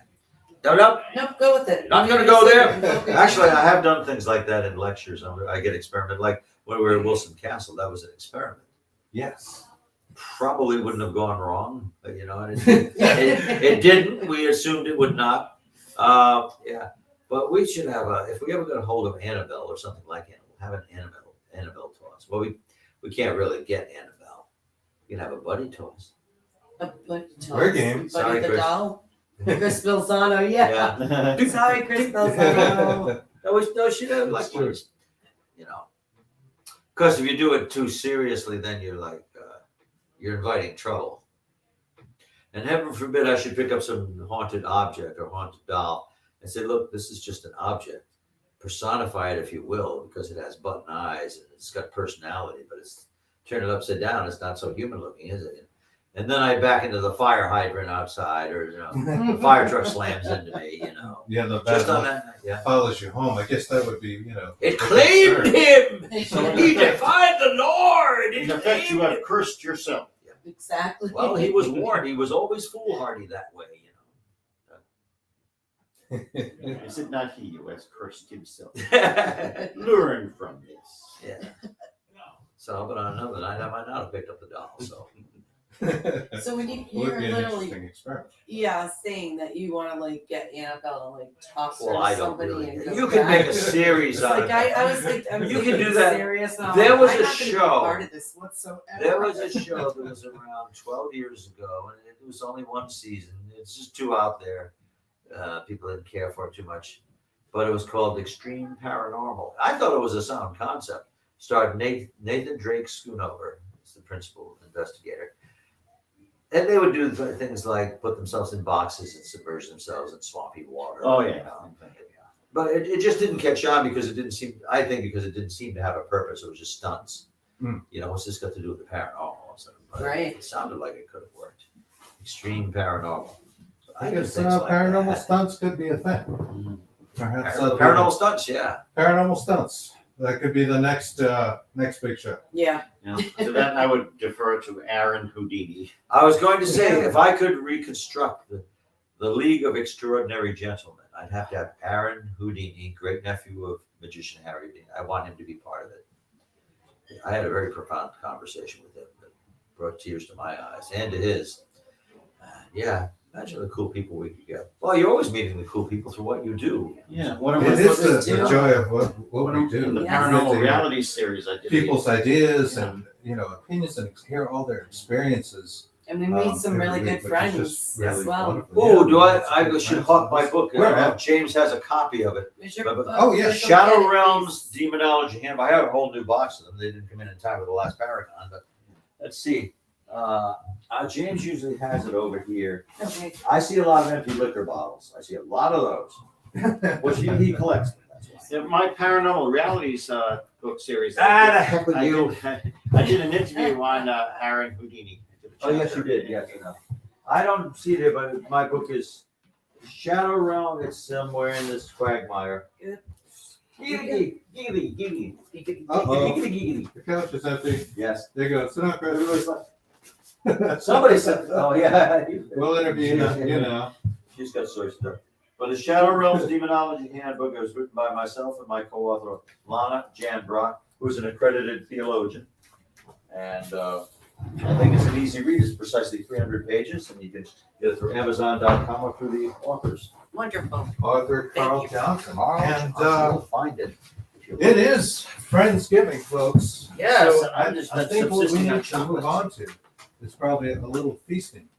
No. Nope, go with it. Not gonna go there. Actually, I have done things like that in lectures. I get experiment. Like when we were at Wilson Castle, that was an experiment. Yes. Probably wouldn't have gone wrong, but and it didn't. We assumed it would not. But we should have if we ever get a hold of Annabelle or something like Annabelle, have an Annabelle toss. Well, we can't really get Annabelle. You can have a buddy toss. We're game. Buddy Sorry, the Chris. doll. Chris Bilzano, yeah. Sorry, Chris Bilzano. No, she doesn't like True. Because if you do it too seriously, then you're like you're inviting trouble. And heaven forbid I should pick up some haunted object or haunted doll and say, look, this is just an object. Personify it if you will, because it has button eyes and it's got personality, but it's turn it upside down. It's not so human looking, is it? And then I back into the fire hydrant outside, or the fire truck slams into me. Yeah, the Just on bad that. Yeah. follows you home. I guess that would be, It claimed him. He defied the Lord. In effect, you have cursed yourself. Exactly. Well, he was warned. He was always foolhardy that way, Is it not he who has cursed himself? Yeah. Learn from this. So, but on another night, I might not have picked up the doll. So, So when would you're be an literally, interesting experiment. saying that you want to get Annabelle to toss her well, to I don't somebody really. and go You can back. make a series It's out like of I it. was like, I'm You can being do that. serious. And I'm There like, was I'm a not gonna be show. part of this whatsoever. There was a show that was around 12 years ago, and it was only one season. It's just too out there. People didn't care for it too much. but it was called Extreme Paranormal. I thought it was a sound concept. Starred Nathan Drake Schoonover, is the principal investigator. And they would do things like put themselves in boxes and submerge themselves in swampy water. Oh, yeah. You know? But it just didn't catch on because it didn't seem, I think because it didn't seem to have a purpose. It was just stunts. You know, what's this got to do with the paranormal? But Right. It sounded like it could have worked. Extreme Paranormal. So I do guess things like paranormal that. stunts could be a thing. Perhaps Paranormal stunts, yeah. paranormal stunts. That could be the next big show. Yeah. To that, I would defer to Aaron Houdini. I was going to say, if I could reconstruct the League of Extraordinary Gentlemen, I'd have to have Aaron Houdini, great nephew of magician Harry Houdini. I want him to be part of it. I had a very profound conversation with him that brought tears to my eyes and to his. Yeah, imagine the cool people we could get. Well, you're always meeting the cool people through what you do. Yeah, one of It my is the do. joy of what we do. in the Yes. paranormal Get to reality series I did. people's ideas and opinions and hear all their experiences. And we made some really every good week, which is friends just as really well. wonderful. Oh, Yeah. I should hawk my book. Where at? James has a copy of it. Where's your But- book? oh, yeah, Where's the Shadow book? Realms Demonology Handbook. I have a whole new box of them. They didn't come in time with the last Paragon, but let's see. James usually has it over here. Okay. I see a lot of empty liquor bottles. I see a lot of those. Which he collects them. That's why. Yeah, my paranormal realities book series. The heck with you. I did an interview on Aaron Houdini. Oh, yes, you did. Yes, I know. I don't see it here, but my book is Shadow Realm. It's somewhere in this quagmire. Good. Giggity. Uh-oh. Giggity. The couch is empty. Yes. There you go. Sit down, Chris. Somebody said, oh, yeah. We'll interview you. She's got soy stuff. But the Shadow Realms Demonology Handbook was written by myself and my co-author, Lana Jan Brock, who's an accredited theologian. And I think it's an easy read. It's precisely 300 pages, and you can get it through Amazon.com or through the authors. Wonderful. Arthur Thank Carl you. Johnson. And And you'll find it. it is Friendsgiving, folks. Yes, So I'm just I think what we subsisting on need to move chocolate. on to is probably a little feasting.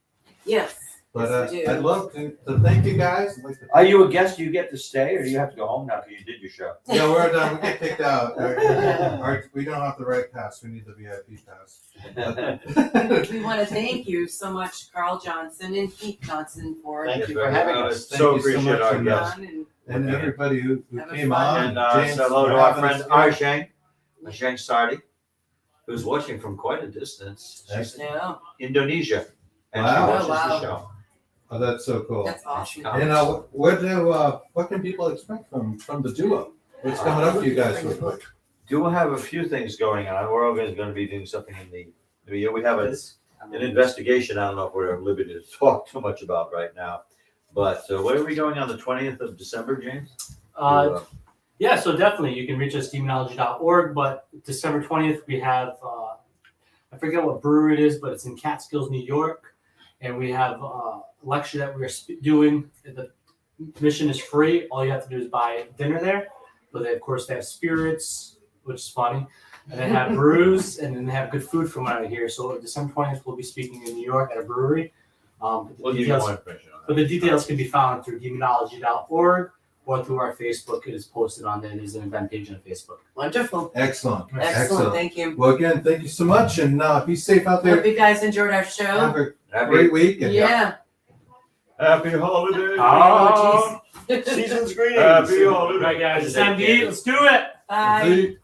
Yes. But Yes, we do. I'd love to thank you guys. I'd like to- Are you a guest? Do you get to stay, or do you have to go home now because you did your show? Yeah, we're done. We get kicked out. We don't have the right pass. We need the VIP pass. We want to thank you so much, Carl Johnson and Keith Johnson, for Thank you Yes, for having Uh, us. thank So you appreciate much our for guests. and And everybody who Have a came fun. on. And James, hello to for our having friend us here. Arshang Sardi, who's watching from quite a distance. She's in yeah, Indonesia, and Wow. she watches Oh, wow. the show. Oh, that's so cool. that's awesome. What can people expect from the duo? What's coming up for you guys? Real quick? Do have a few things going on. We're always going to be doing something in the new year. We have an investigation. I don't know if we're at liberty to talk too much about right now, but where are we going on the 20th of December, James? Yeah, so definitely you can reach us demonology.org. But December 20th, we have I forget what brewery it is, but it's in Catskills, New York, and we have a lecture that we're doing. The admission is free. All you have to do is buy dinner there. But they, of course, they have spirits, which is funny, and they have brews, and then they have good food from what I hear. So December 20th, we'll be speaking in New York at a brewery. But the We'll give you details- more information on that. But the details can be found through demonology.org or through our Facebook. It is posted on there. There's an event page on Facebook. Wonderful. Excellent. Excellent. Thank you. Well, again, thank you so much, and be safe out Hope there. you guys enjoyed our show. Have a Happy, great week. And Yeah. happy holidays. Oh, jeez. Season's greetings. All right, guys. It's time to eat. Let's do it. Bye. See?